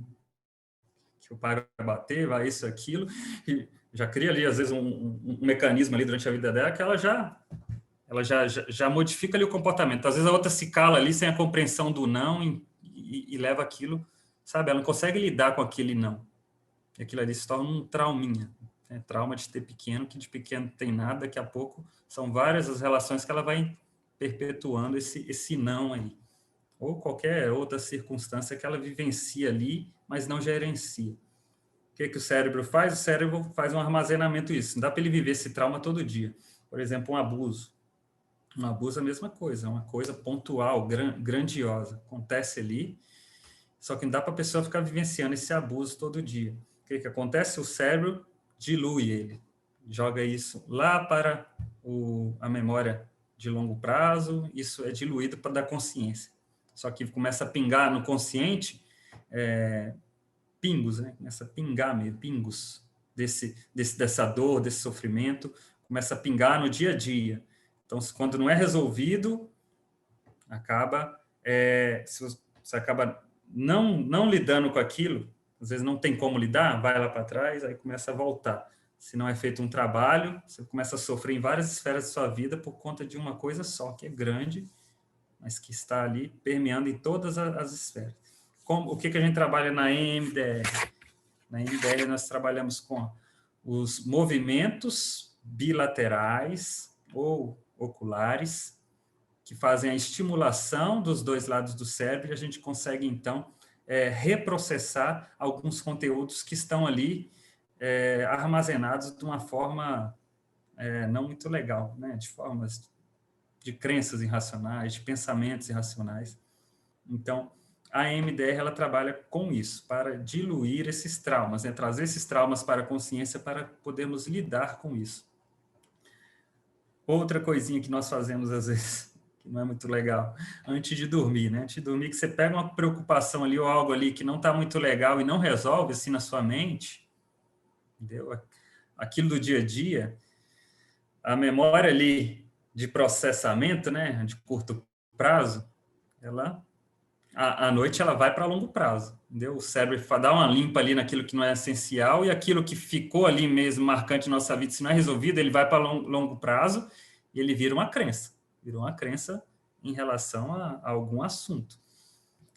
o pai vai bater, vai isso, aquilo, e já cria ali, às vezes, um mecanismo ali durante a vida dela que ela já modifica ali o comportamento. Às vezes a outra se cala ali sem a compreensão do não e leva aquilo, sabe? Ela não consegue lidar com aquele não. E aquilo ali se torna um trauminha. Né? Trauma de ter pequeno, que de pequeno não tem nada, daqui a pouco são várias as relações que ela vai perpetuando esse não aí. Ou qualquer outra circunstância que ela vivencia ali, mas não gerencia. que o cérebro faz? O cérebro faz um armazenamento disso. Não dá para ele viver esse trauma todo dia. Por exemplo, um abuso. Um abuso é a mesma coisa, é uma coisa pontual, grandiosa. Acontece ali, só que não dá para a pessoa ficar vivenciando esse abuso todo dia. O que acontece? O cérebro dilui ele, joga isso lá para a memória de longo prazo, isso é diluído para dar consciência. Só que começa a pingar no consciente pingos, né? Começa a pingar mesmo, pingos dessa dor, desse sofrimento, começa a pingar no dia a dia. Então, quando não é resolvido, você acaba não lidando com aquilo, às vezes não tem como lidar, vai lá para trás, aí começa a voltar. Se não é feito um trabalho, você começa a sofrer em várias esferas da sua vida por conta de uma coisa só, que é grande, mas que está ali permeando em todas as esferas. O que a gente trabalha na EMDR? Na EMDR nós trabalhamos com os movimentos bilaterais ou oculares, que fazem a estimulação dos dois lados do cérebro, e a gente consegue, então, reprocessar alguns conteúdos que estão ali armazenados de uma forma não muito legal, né? De formas de crenças irracionais, de pensamentos irracionais. Então, a EMDR ela trabalha com isso, para diluir esses traumas, né? Trazer esses traumas para a consciência para podermos lidar com isso. Outra coisinha que nós fazemos às vezes, que não é muito legal, antes de dormir, né? Antes de dormir, que você pega uma preocupação ali ou algo ali que não está muito legal e não resolve assim na sua mente, entendeu? Aquilo do dia a dia, a memória ali de processamento, né? De curto prazo, à noite ela vai para longo prazo, entendeu? O cérebro dá uma limpa ali naquilo que não é essencial e aquilo que ficou ali mesmo marcante na nossa vida, se não é resolvido, ele vai para longo prazo e ele vira uma crença em relação a algum assunto.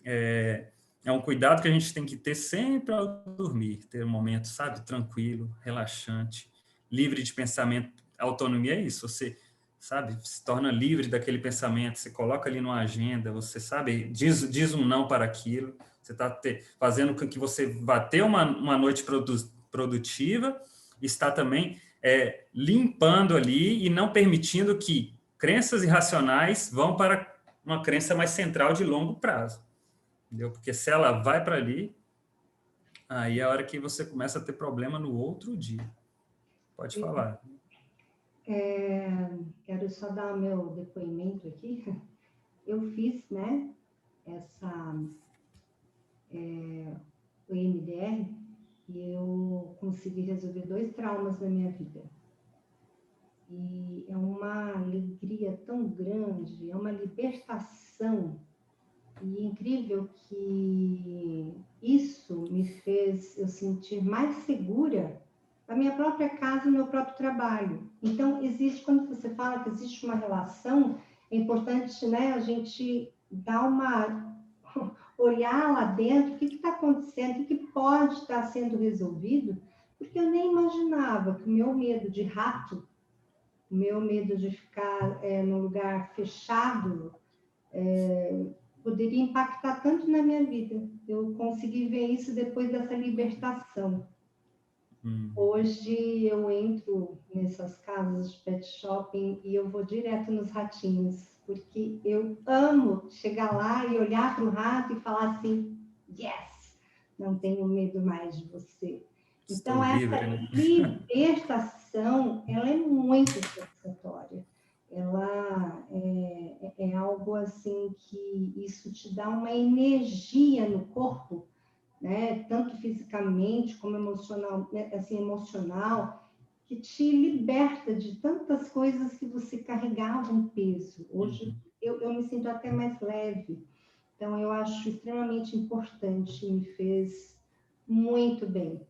É um cuidado que a gente tem que ter sempre ao dormir, ter um momento, sabe, tranquilo, relaxante, livre de pensamento. Autonomia é isso, você sabe, se torna livre daquele pensamento, você coloca ali numa agenda, você sabe, diz um não para aquilo, você está fazendo com que você vá ter uma noite produtiva, está também limpando ali e não permitindo que crenças irracionais vão para uma crença mais central de longo prazo, entendeu? Porque se ela vai para ali, aí é a hora que você começa a ter problema no outro dia. Pode falar. Quero só dar o meu depoimento aqui. Eu fiz, né, o EMDR e eu consegui resolver 2 traumas na minha vida. E é uma alegria tão grande, é uma libertação. E é incrível que isso me fez eu sentir mais segura da minha própria casa e meu próprio trabalho. Então, quando você fala que existe uma relação, é importante, né, a gente dar olhar lá dentro, o que está acontecendo, o que pode estar sendo resolvido, porque eu nem imaginava que o meu medo de rato, o meu medo de ficar num lugar fechado, poderia impactar tanto na minha vida. Eu consegui ver isso depois dessa libertação. Hoje eu entro nessas casas de pet shopping e eu vou direto nos ratinhos, porque eu amo chegar lá e olhar para o rato e falar assim, yes, não tenho medo mais de você. Então, essa libertação, ela é muito satisfatória. Ela é algo assim que isso te dá uma energia no corpo, né? Tanto fisicamente como emocional, assim, emocional, que te liberta de tantas coisas que você carregava um peso. Hoje eu me sinto até mais leve. Então, eu acho extremamente importante, me fez muito bem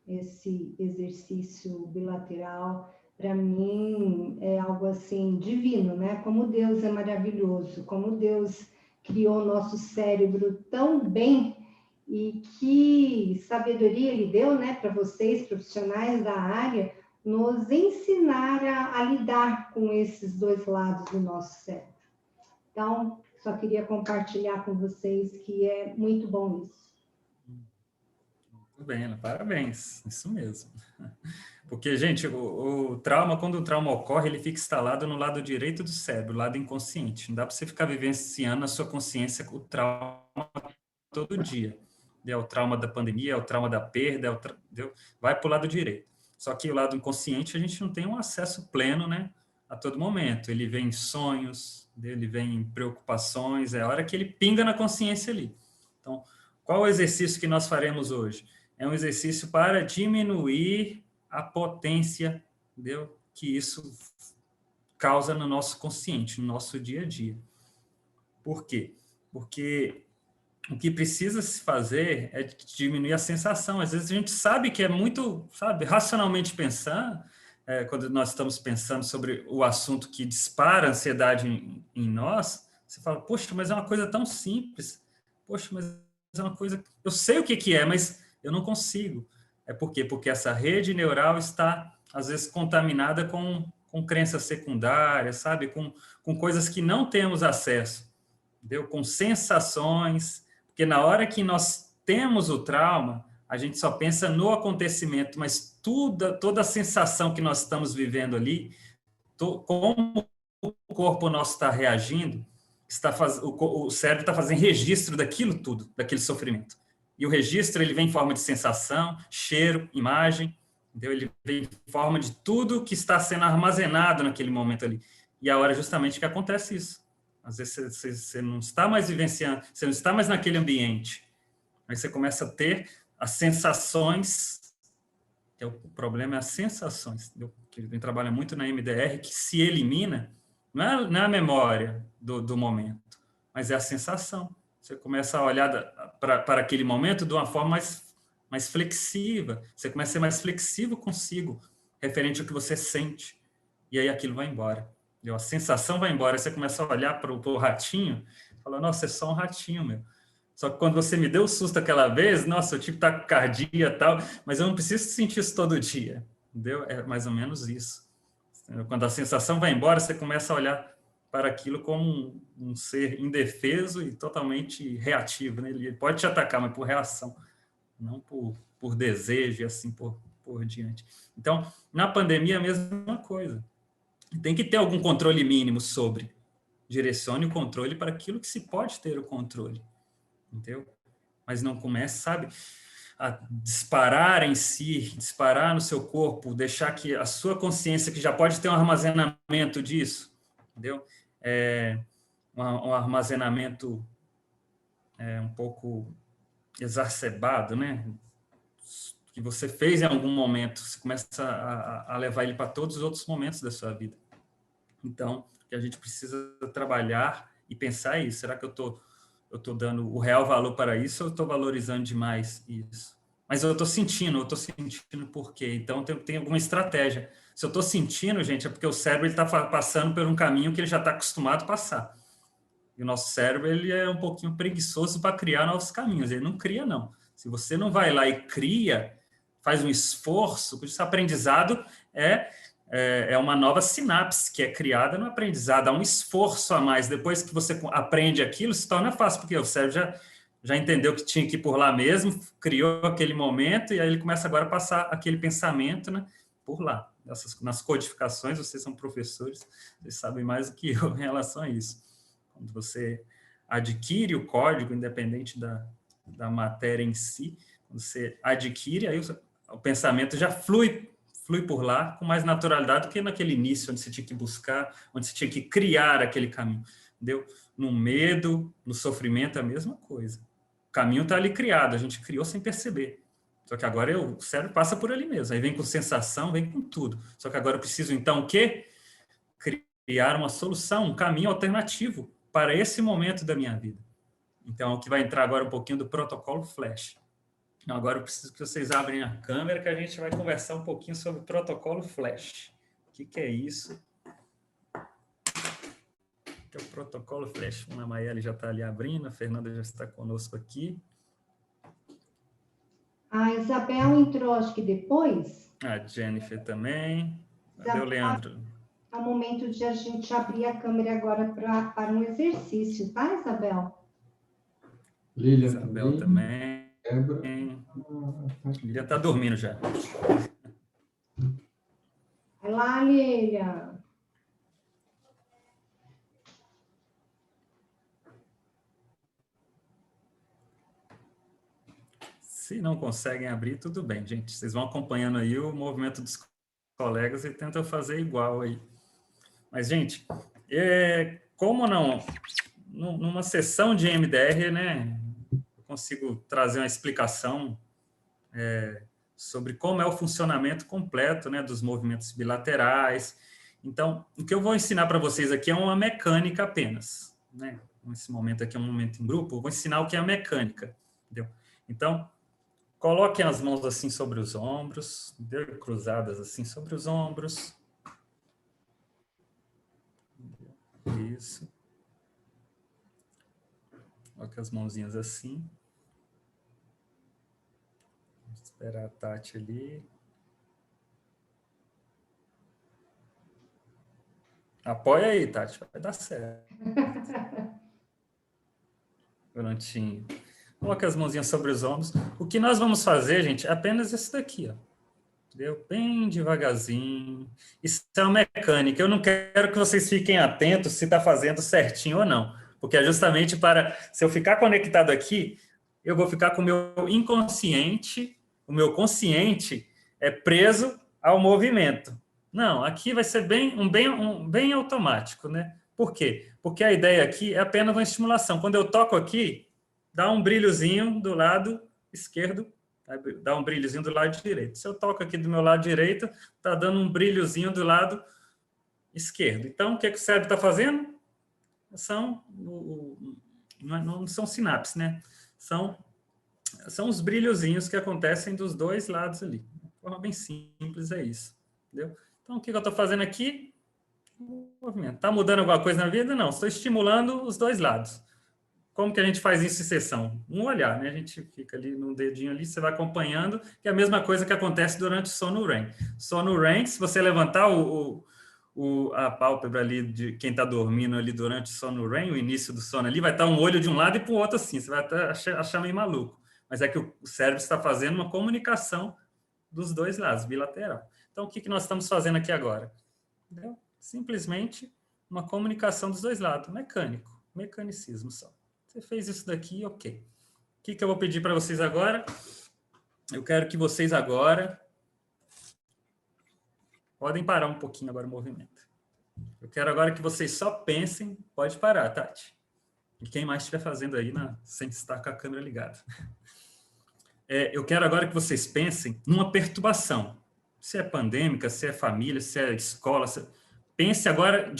esse exercício bilateral. Para mim, é algo assim divino, né? Como Deus é maravilhoso, como Deus criou o nosso cérebro tão bem e que sabedoria Ele deu, né, para vocês, profissionais da área, nos ensinar a lidar com esses 2 lados do nosso cérebro. Então, só queria compartilhar com vocês que é muito bom isso. Tudo bem, parabéns, isso mesmo. Porque, gente, o trauma, quando o trauma ocorre, ele fica instalado no lado direito do cérebro, o lado inconsciente. Não dá para você ficar vivenciando na sua consciência o trauma todo dia. É o trauma da pandemia, é o trauma da perda, vai para o lado direito. Só que o lado inconsciente, a gente não tem um acesso pleno, né, a todo momento. Ele vem em sonhos, ele vem em preocupações, é a hora que ele pinga na consciência ali. Então, qual o exercício que nós faremos hoje? É um exercício para diminuir a potência, entendeu? Que isso causa no nosso consciente, no nosso dia a dia. Por quê? Porque o que precisa se fazer é diminuir a sensação. Às vezes a gente sabe que é muito, sabe, racionalmente pensando, quando nós estamos pensando sobre o assunto que dispara a ansiedade em nós, você fala, poxa, mas é uma coisa tão simples. Poxa, mas é uma coisa... Eu sei o que é, mas eu não consigo. É por quê? Porque essa rede neural está, às vezes, contaminada com crenças secundárias, sabe? Com coisas que não temos acesso, entendeu? Com sensações, porque na hora que nós temos o trauma, a gente só pensa no acontecimento, mas toda a sensação que nós estamos vivendo ali, como o corpo nosso está reagindo, o cérebro está fazendo registro daquilo tudo, daquele sofrimento. E o registro ele vem em forma de sensação, cheiro, imagem, entendeu? Ele vem em forma de tudo que está sendo armazenado naquele momento ali. E a hora justamente que acontece isso. Às vezes você não está mais vivenciando, você não está mais naquele ambiente. Aí você começa a ter as sensações, que o problema é as sensações, entendeu? Que ele trabalha muito na MDR, que se elimina, não é a memória do momento, mas é a sensação. Você começa a olhar para aquele momento de uma forma mais flexível. Você começa a ser mais flexível consigo, referente ao que você sente. E aí aquilo vai embora. Entendeu? A sensação vai embora. Aí você começa a olhar para o ratinho e fala, nossa, é só um ratinho, meu. Só que quando você me deu o susto aquela vez, nossa, eu tive taquicardia e tal, mas eu não preciso sentir isso todo dia. Entendeu? É mais ou menos isso. Entendeu? Quando a sensação vai embora, você começa a olhar para aquilo como um ser indefeso e totalmente reativo, né? Ele pode te atacar, mas por reação, não por desejo e assim por diante. Então, na pandemia, a mesma coisa. Tem que ter algum controle mínimo sobre. Direcione o controle para aquilo que se pode ter o controle. Entendeu? Mas não comece, sabe, a disparar em si, disparar no seu corpo, deixar que a sua consciência, que já pode ter um armazenamento disso, entendeu? Um armazenamento um pouco exacerbado, né? Que você fez em algum momento, você começa a levar ele para todos os outros momentos da sua vida. Então, que a gente precisa trabalhar e pensar isso. Será que eu estou dando o real valor para isso ou eu estou valorizando demais isso? Mas eu estou sentindo por quê? Então, tem alguma estratégia. Se eu estou sentindo, gente, é porque o cérebro está passando por um caminho que ele já está acostumado a passar. E o nosso cérebro ele é um pouquinho preguiçoso para criar novos caminhos. Ele não cria, não. Se você não vai lá e cria, faz um esforço, esse aprendizado é uma nova sinapse que é criada no aprendizado. Há um esforço a mais. Depois que você aprende aquilo, se torna fácil, porque o cérebro já entendeu que tinha que ir por lá mesmo, criou aquele momento, e aí ele começa agora a passar aquele pensamento, né, por lá. Nas codificações, vocês são professores, vocês sabem mais do que eu em relação a isso. Quando você adquire o código, independente da matéria em si, quando você adquire, aí o pensamento já flui por lá com mais naturalidade do que naquele início, onde você tinha que buscar, onde você tinha que criar aquele caminho. Entendeu? No medo, no sofrimento, é a mesma coisa. O caminho está ali criado, a gente criou sem perceber. Só que agora o cérebro passa por ali mesmo. Aí vem com sensação, vem com tudo. Só que agora eu preciso, então, o quê? Criar uma solução, um caminho alternativo para esse momento da minha vida. Então, o que vai entrar agora um pouquinho do protocolo Flash. Agora eu preciso que vocês abrem a câmera, que a gente vai conversar um pouquinho sobre o protocolo Flash. O que é isso? O que é o protocolo Flash? A Maíra já está ali abrindo, a Fernanda já está conosco aqui. A Isabel entrou, acho que depois. A Jennifer também. Cadê o Leandro? É o momento de a gente abrir a câmera agora para um exercício, tá, Isabel? Lilian Isabel também. Lilia está dormindo já. Vai lá, Lilia. Se não conseguem abrir, tudo bem, gente. Vocês vão acompanhando aí o movimento dos colegas e tentam fazer igual aí. Mas, gente, como não... Numa sessão de MDR, né, eu consigo trazer uma explicação sobre como é o funcionamento completo, né, dos movimentos bilaterais. Então, o que eu vou ensinar para vocês aqui é uma mecânica apenas, né? Nesse momento aqui é um momento em grupo, eu vou ensinar o que é a mecânica, entendeu? Então, coloquem as mãos assim sobre os ombros, entendeu? Cruzadas assim sobre os ombros. Isso. Coloque as mãozinhas assim. Vou esperar a Tati ali. Apoia aí, Tati, vai dar certo. Prontinho. Coloque as mãozinhas sobre os ombros. O que nós vamos fazer, gente, é apenas isso daqui, ó. Entendeu? Bem devagarzinho. Isso é uma mecânica. Eu não quero que vocês fiquem atentos se está fazendo certinho ou não. Porque é justamente para... Se eu ficar conectado aqui, eu vou ficar com o meu inconsciente, o meu consciente é preso ao movimento. Não, aqui vai ser bem automático, né? Por quê? Porque a ideia aqui é apenas uma estimulação. Quando eu toco aqui, dá um brilhozinho do lado esquerdo, dá um brilhozinho do lado direito. Se eu toco aqui do meu lado direito, está dando um brilhozinho do lado esquerdo. Então, o que o cérebro está fazendo? Não são sinapses, né? São os brilhozinhos que acontecem dos dois lados ali. De forma bem simples, é isso. Entendeu? Então, o que eu estou fazendo aqui? Movimento. Está mudando alguma coisa na vida? Não. Estou estimulando os dois lados. Como que a gente faz isso em sessão? Um olhar, né? A gente fica ali no dedinho ali, você vai acompanhando, que é a mesma coisa que acontece durante o sono REM. Sono REM, se você levantar a pálpebra ali de quem está dormindo ali durante o sono REM, o início do sono ali, vai estar um olho de um lado e para o outro assim, você vai até achar meio maluco. Mas é que o cérebro está fazendo uma comunicação dos dois lados, bilateral. Então, o que nós estamos fazendo aqui agora? Entendeu? Simplesmente uma comunicação dos dois lados, mecanicismo só. Você fez isso daqui, ok. O que eu vou pedir para vocês agora? Eu quero que vocês agora... Podem parar um pouquinho agora o movimento. Eu quero agora que vocês só pensem... Pode parar, Tati. E quem mais estiver fazendo aí, sem estar com a câmera ligada. Eu quero agora que vocês pensem numa perturbação. Se é pandêmica, se é família, se é escola... Pense agora,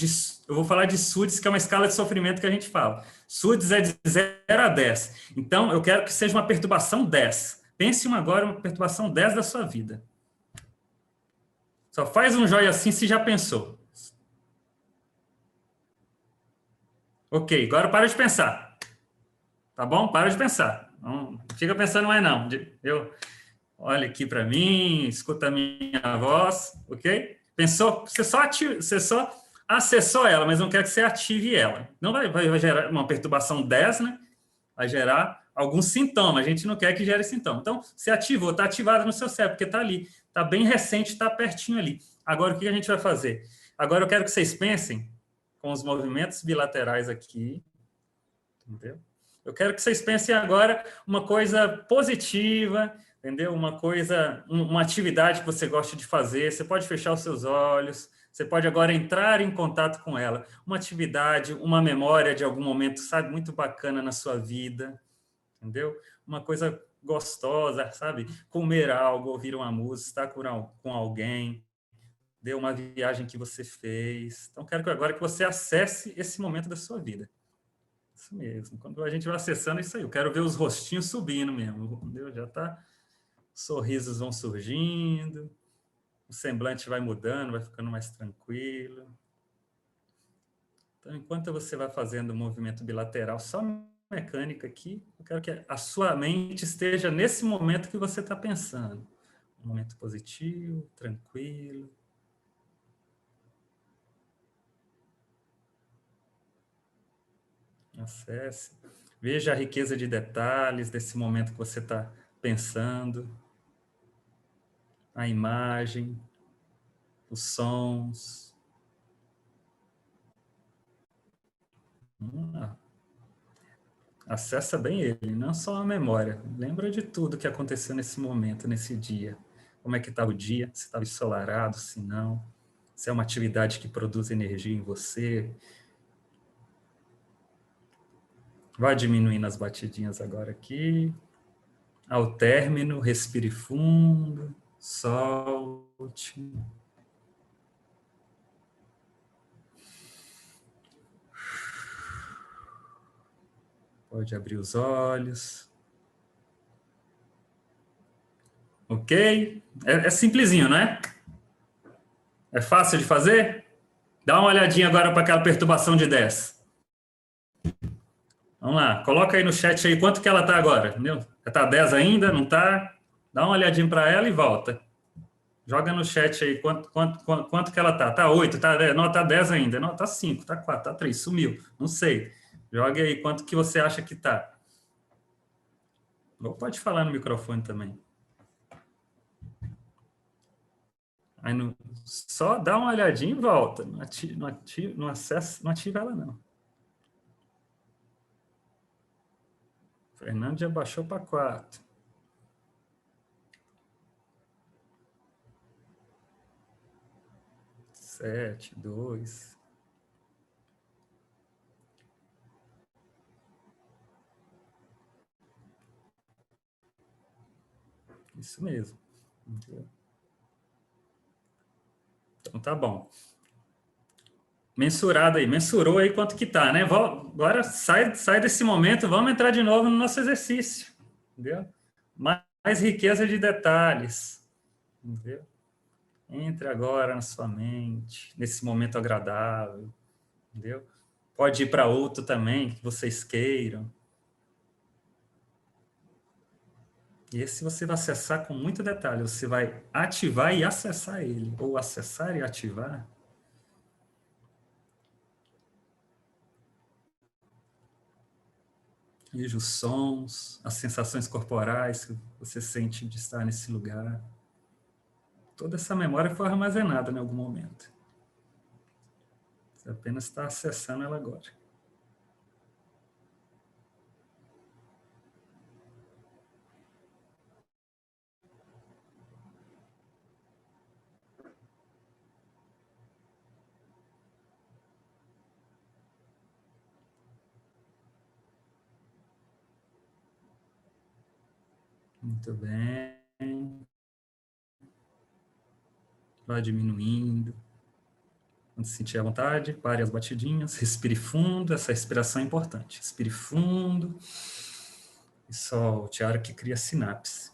eu vou falar de SUDES, que é uma escala de sofrimento que a gente fala. SUDES é de 0 a 10. Então, eu quero que seja uma perturbação 10. Pense agora uma perturbação 10 da sua vida. Só faz um joia assim se já pensou. Ok, agora para de pensar. Tá bom? Para de pensar. Não fica pensando mais não. Olha aqui para mim, escuta a minha voz, ok? Pensou? Você só acessou ela, mas não quer que você ative ela. Não vai gerar uma perturbação 10, né? Vai gerar algum sintoma. A gente não quer que gere sintoma. Então, você ativou, está ativado no seu cérebro, porque está ali. Está bem recente, está pertinho ali. Agora, o que a gente vai fazer? Agora, eu quero que vocês pensem com os movimentos bilaterais aqui. Entendeu? Eu quero que vocês pensem agora uma coisa positiva, entendeu? Uma atividade que você gosta de fazer. Você pode fechar os seus olhos, você pode agora entrar em contato com ela. Uma atividade, uma memória de algum momento, sabe, muito bacana na sua vida, entendeu? Uma coisa gostosa, sabe? Comer algo, ouvir uma música, estar com alguém, deu uma viagem que você fez. Então, quero agora que você acesse esse momento da sua vida. Isso mesmo. Quando a gente vai acessando isso aí, eu quero ver os rostinhos subindo mesmo, entendeu? Já tá, sorrisos vão surgindo, o semblante vai mudando, vai ficando mais tranquilo. Então, enquanto você vai fazendo o movimento bilateral, só mecânica aqui, eu quero que a sua mente esteja nesse momento que você está pensando. Um momento positivo, tranquilo. Acesse. Veja a riqueza de detalhes desse momento que você está pensando. A imagem, os sons. Acessa bem ele, não só a memória. Lembra de tudo que aconteceu nesse momento, nesse dia. Como é que estava o dia, se estava ensolarado, se não. Se é uma atividade que produz energia em você. Vai diminuindo as batidinhas agora aqui. Ao término, respire fundo, solte. Pode abrir os olhos. Ok? É simplesinho, não é? É fácil de fazer? Dá uma olhadinha agora para aquela perturbação de 10. Vamos lá, coloca aí no chat aí quanto que ela está agora, entendeu? Está 10 ainda, não está? Dá uma olhadinha para ela e volta. Joga no chat aí quanto que ela está. Está 8, está 10, não, está 10 ainda. Não, está 5, está 4, está 3, sumiu. Não sei. Joga aí quanto que você acha que está. Ou pode falar no microfone também. Aí só dá uma olhadinha e volta. Não ativa ela, não. Fernando já baixou para 4. Sete, 2. Isso mesmo. Então tá bom. Mensurado aí, mensurou aí quanto que tá, né? Agora sai desse momento, vamos entrar de novo no nosso exercício, entendeu? Mais riqueza de detalhes, entendeu? Entre agora na sua mente, nesse momento agradável, entendeu? Pode ir para outro também, que vocês queiram. E esse você vai acessar com muito detalhe, você vai ativar e acessar ele, ou acessar e ativar. Veja os sons, as sensações corporais que você sente de estar nesse lugar. Toda essa memória foi armazenada em algum momento. Você apenas está acessando ela agora. Muito bem. Vai diminuindo. Quando se sentir à vontade, pare as batidinhas, respire fundo. Essa respiração é importante. Respire fundo e solte a hora que cria sinapse.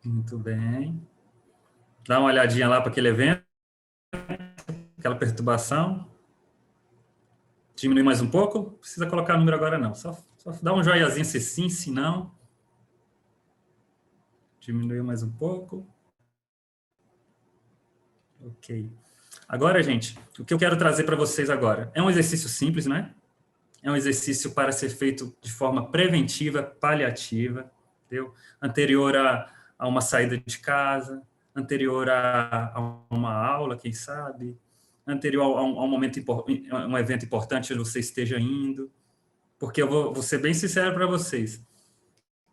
Muito bem. Dá uma olhadinha lá para aquele evento, aquela perturbação. Diminui mais um pouco. Não precisa colocar número agora, não. Só dá um joiazinho se sim, se não. Diminuiu mais um pouco. Ok. Agora, gente, o que eu quero trazer para vocês agora é um exercício simples, né? É um exercício para ser feito de forma preventiva, paliativa, entendeu? Anterior a uma saída de casa, anterior a uma aula, quem sabe, anterior a um momento, um evento importante onde você esteja indo, porque eu vou ser bem sincero para vocês.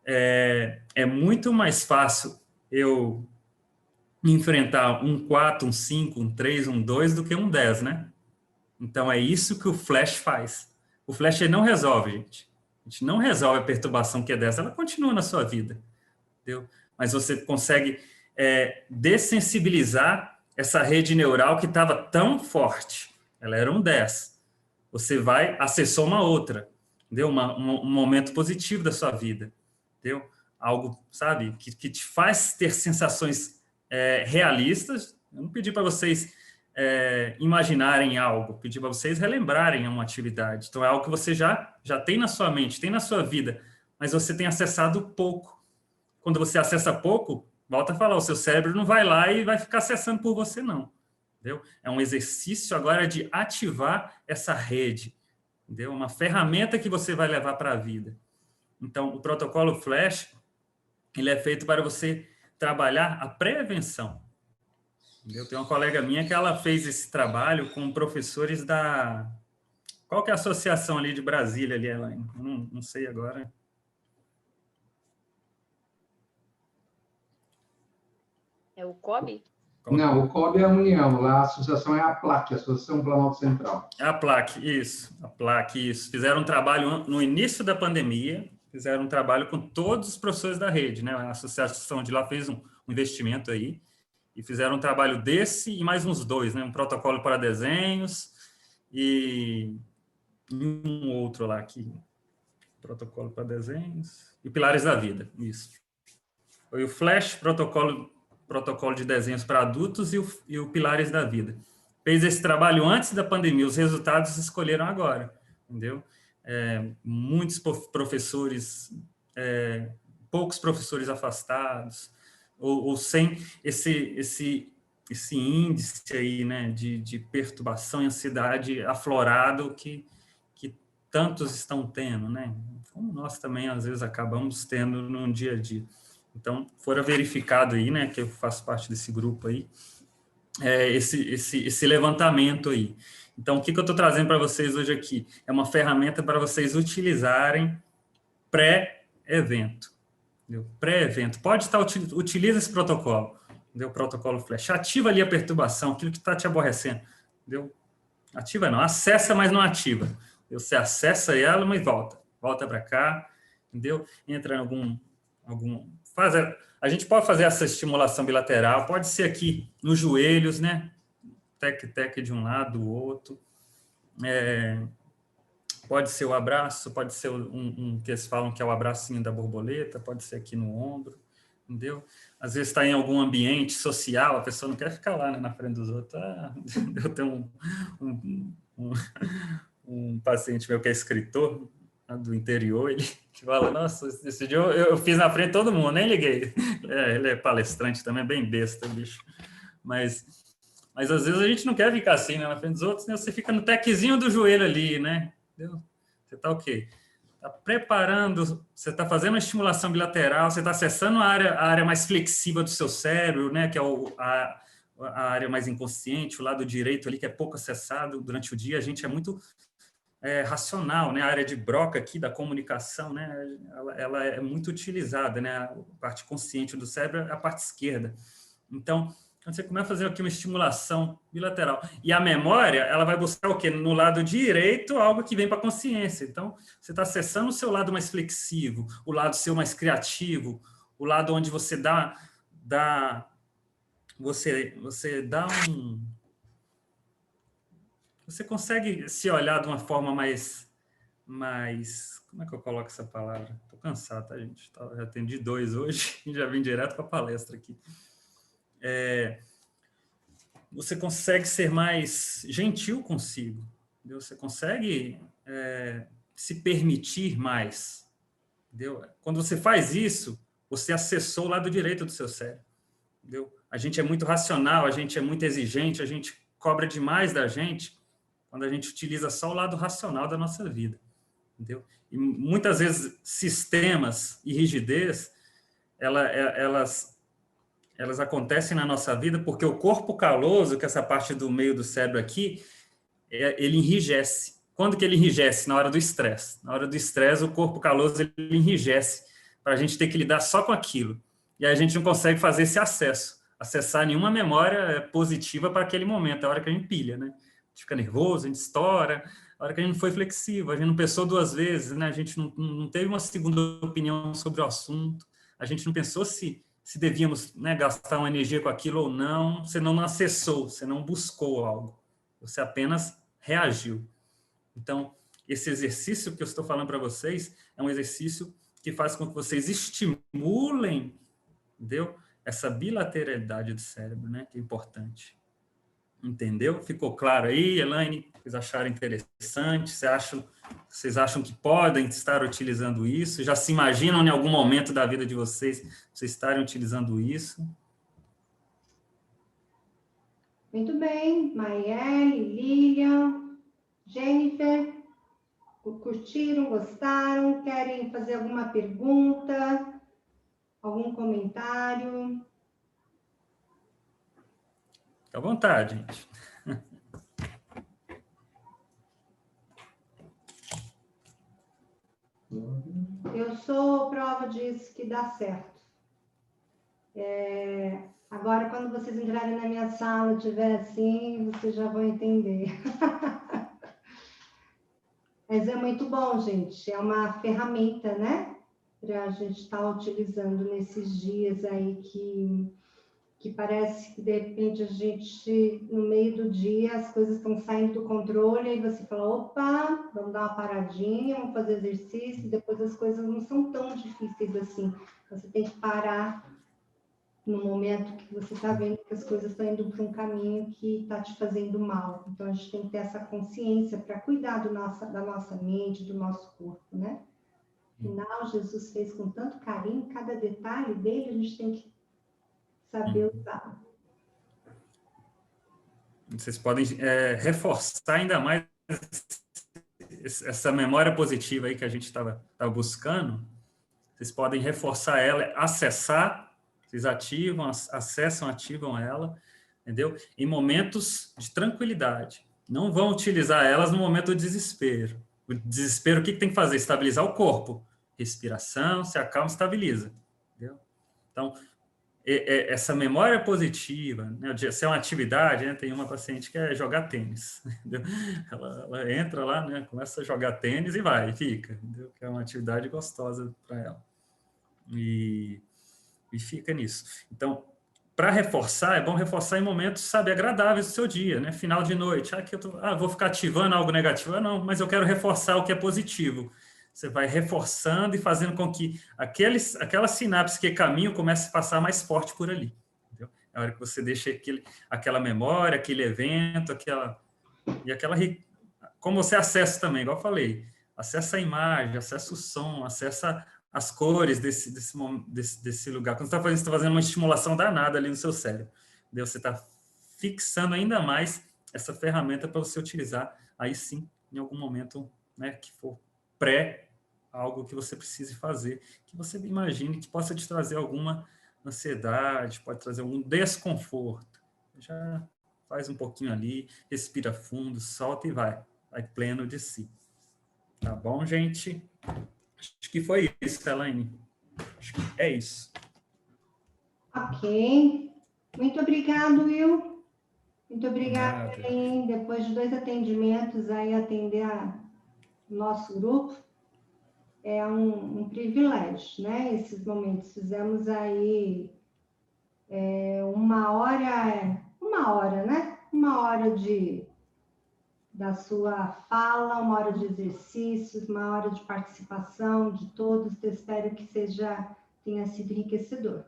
É muito mais fácil eu enfrentar um 4, um 5, um 3, um 2 do que um 10, né? Então, é isso que o flash faz. O flash não resolve, gente. A gente não resolve a perturbação que é 10, ela continua na sua vida, entendeu? Mas você consegue dessensibilizar essa rede neural que estava tão forte. Ela era um 10. Você vai, acessou uma outra, entendeu? Um momento positivo da sua vida, entendeu? Algo, sabe, que te faz ter sensações realistas. Eu não pedi para vocês imaginarem algo, pedi para vocês relembrarem uma atividade. Então, é algo que você já tem na sua mente, tem na sua vida, mas você tem acessado pouco. Quando você acessa pouco, volta a falar, o seu cérebro não vai lá e vai ficar acessando por você, não. Entendeu? É um exercício agora de ativar essa rede, entendeu? Uma ferramenta que você vai levar para a vida. Então, o protocolo Flash, ele é feito para você trabalhar a prevenção. Eu tenho uma colega minha que ela fez esse trabalho com professores da... Qual que é a associação ali de Brasília, ali, Elaine? Não sei agora. É o COB? Não, o COB é a União, lá a associação é a PLAC, Associação Planalto Central. É a PLAC, isso. A PLAC, isso. Fizeram um trabalho no início da pandemia, fizeram um trabalho com todos os professores da rede, né? A associação de lá fez um investimento aí, e fizeram um trabalho desse e mais uns 2, né? Um protocolo para desenhos e um outro lá aqui. Protocolo para desenhos e Pilares da Vida, isso. Foi o Flash, protocolo de desenhos para adultos e o Pilares da Vida. Fez esse trabalho antes da pandemia, os resultados escolheram agora, entendeu? Muitos professores, poucos professores afastados, ou sem esse índice aí, né, de perturbação e ansiedade aflorado que tantos estão tendo, né? Como nós também, às vezes, acabamos tendo no dia a dia. Então, fora verificado aí, né, que eu faço parte desse grupo aí, esse levantamento aí. Então, o que eu estou trazendo para vocês hoje aqui? É uma ferramenta para vocês utilizarem pré-evento. Pré-evento. Pode estar, utiliza esse protocolo, entendeu? Protocolo Flash. Ativa ali a perturbação, aquilo que está te aborrecendo, entendeu? Ativa não, acessa, mas não ativa. Você acessa ela, mas volta para cá, entendeu? Entra em algum a gente pode fazer essa estimulação bilateral, pode ser aqui nos joelhos, né? Tec de um lado, do outro. Pode ser o abraço, pode ser que eles falam que é o abracinho da borboleta, pode ser aqui no ombro, entendeu? Às vezes está em algum ambiente social, a pessoa não quer ficar lá, né, na frente dos outros. Eu tenho um paciente meu que é escritor do interior, ele fala, nossa, esse dia eu fiz na frente de todo mundo, nem liguei. Ele é palestrante também, bem besta, bicho. Mas às vezes a gente não quer ficar assim, né, na frente dos outros, né? Você fica no tequezinho do joelho ali, né? Entendeu? Você está o quê? Está preparando, você está fazendo uma estimulação bilateral, você está acessando a área mais flexível do seu cérebro, né, que é a área mais inconsciente, o lado direito ali, que é pouco acessado durante o dia. A gente é muito racional, né? A área de Broca aqui da comunicação, né? Ela é muito utilizada, né? A parte consciente do cérebro é a parte esquerda. Então, quando você começa a fazer aqui uma estimulação bilateral, e a memória, ela vai buscar o quê? No lado direito, algo que vem para a consciência. Então, você está acessando o seu lado mais flexível, o lado seu mais criativo, o lado onde você você consegue se olhar de uma forma mais... Como é que eu coloco essa palavra? Estou cansado, tá, gente? Já atendi 2 hoje e já vim direto para a palestra aqui. Você consegue ser mais gentil consigo, entendeu? Você consegue se permitir mais, entendeu? Quando você faz isso, você acessou o lado direito do seu cérebro, entendeu? A gente é muito racional, a gente é muito exigente, a gente cobra demais da gente quando a gente utiliza só o lado racional da nossa vida, entendeu? E muitas vezes sistemas e rigidez, elas acontecem na nossa vida porque o corpo caloso, que é essa parte do meio do cérebro aqui, ele enrijece. Quando que ele enrijece? Na hora do estresse. Na hora do estresse, o corpo caloso ele enrijece para a gente ter que lidar só com aquilo. E aí a gente não consegue fazer esse acessar nenhuma memória positiva para aquele momento, é a hora que a gente pilha, né? A gente fica nervoso, a gente estoura, a hora que a gente não foi flexível, a gente não pensou 2 vezes, né? A gente não teve uma segunda opinião sobre o assunto, a gente não pensou se devíamos, né, gastar uma energia com aquilo ou não, você não acessou, você não buscou algo, você apenas reagiu. Então, esse exercício que eu estou falando para vocês é um exercício que faz com que vocês estimulem, entendeu? Essa bilateralidade do cérebro, né, que é importante. Entendeu? Ficou claro aí, Elaine? Vocês acharam interessante? Vocês acham que podem estar utilizando isso? Já se imaginam em algum momento da vida de vocês estarem utilizando isso? Muito bem. Maiele, Lilian, Jennifer, curtiram, gostaram? Querem fazer alguma pergunta? Algum comentário? Fique à vontade, gente. Eu sou prova disso que dá certo. Agora, quando vocês entrarem na minha sala, tiver assim, vocês já vão entender. Mas é muito bom, gente. É uma ferramenta, né? Para a gente estar utilizando nesses dias aí que parece que, de repente, a gente, no meio do dia, as coisas estão saindo do controle, e você fala, opa, vamos dar uma paradinha, vamos fazer exercício, e depois as coisas não são tão difíceis assim. Você tem que parar no momento que você está vendo que as coisas estão indo para um caminho que está te fazendo mal. Então, a gente tem que ter essa consciência para cuidar da nossa mente, do nosso corpo, né? Afinal, Jesus fez com tanto carinho, cada detalhe dele a gente tem que saber usar. Vocês podem reforçar ainda mais essa memória positiva aí que a gente estava buscando. Vocês podem reforçar ela, acessar. Vocês acessam, ativam ela, entendeu? Em momentos de tranquilidade. Não vão utilizar elas no momento do desespero. O desespero, o que tem que fazer? Estabilizar o corpo. Respiração, se acalma, estabiliza. Entendeu? Então, essa memória positiva, né? Se é uma atividade, né? Tem uma paciente que é jogar tênis. Entendeu? Ela entra lá, né? Começa a jogar tênis e vai, e fica. Entendeu? Que é uma atividade gostosa para ela. E fica nisso. Então, para reforçar, é bom reforçar em momentos, sabe, agradáveis do seu dia, né? Final de noite. Vou ficar ativando algo negativo. Não, mas eu quero reforçar o que é positivo. Você vai reforçando e fazendo com que aquela sinapse que caminho comece a passar mais forte por ali. Entendeu? É a hora que você deixa aquela memória, aquele evento, como você acessa também, igual eu falei, acessa a imagem, acessa o som, acessa as cores desse lugar. Quando você está fazendo uma estimulação danada ali no seu cérebro, entendeu? Você está fixando ainda mais essa ferramenta para você utilizar, aí sim, em algum momento, né, que for algo que você precise fazer, que você imagine que possa te trazer alguma ansiedade, pode trazer algum desconforto. Já faz um pouquinho ali, respira fundo, solta e vai pleno de si. Tá bom, gente? Acho que foi isso, Elaine. Acho que é isso. Ok. Muito obrigado, Will. Muito obrigada, Elaine. Depois de 2 atendimentos, aí atender o nosso grupo é um privilégio, né? Esses momentos. Fizemos aí 1 hora, né? 1 hora da sua fala, 1 hora de exercícios, 1 hora de participação de todos. Eu espero que tenha sido enriquecedor.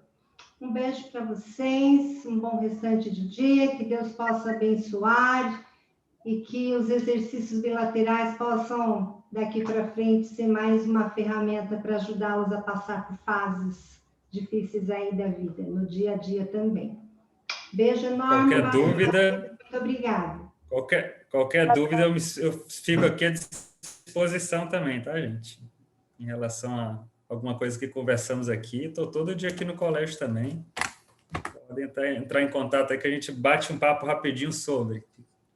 Um beijo para vocês, um bom restante de dia, que Deus possa abençoar e que os exercícios bilaterais possam, daqui para frente, ser mais uma ferramenta para ajudá-los a passar por fases difíceis aí da vida, no dia a dia também. Beijo enorme. Qualquer dúvida... Muito obrigada. Qualquer dúvida, eu fico aqui à disposição também, tá, gente? Em relação a alguma coisa que conversamos aqui, estou todo dia aqui no colégio também. Podem entrar em contato aí que a gente bate um papo rapidinho sobre.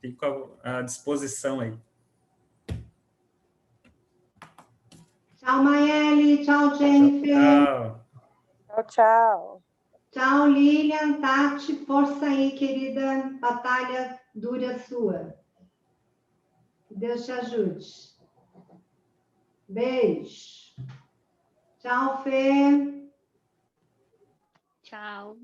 Fico à disposição aí. Tchau, Maiele. Tchau, Jennifer. Tchau. Tchau. Tchau, Lilian. Tati, força aí, querida. Batalha dura sua. Que Deus te ajude. Beijo. Tchau, Fê. Tchau.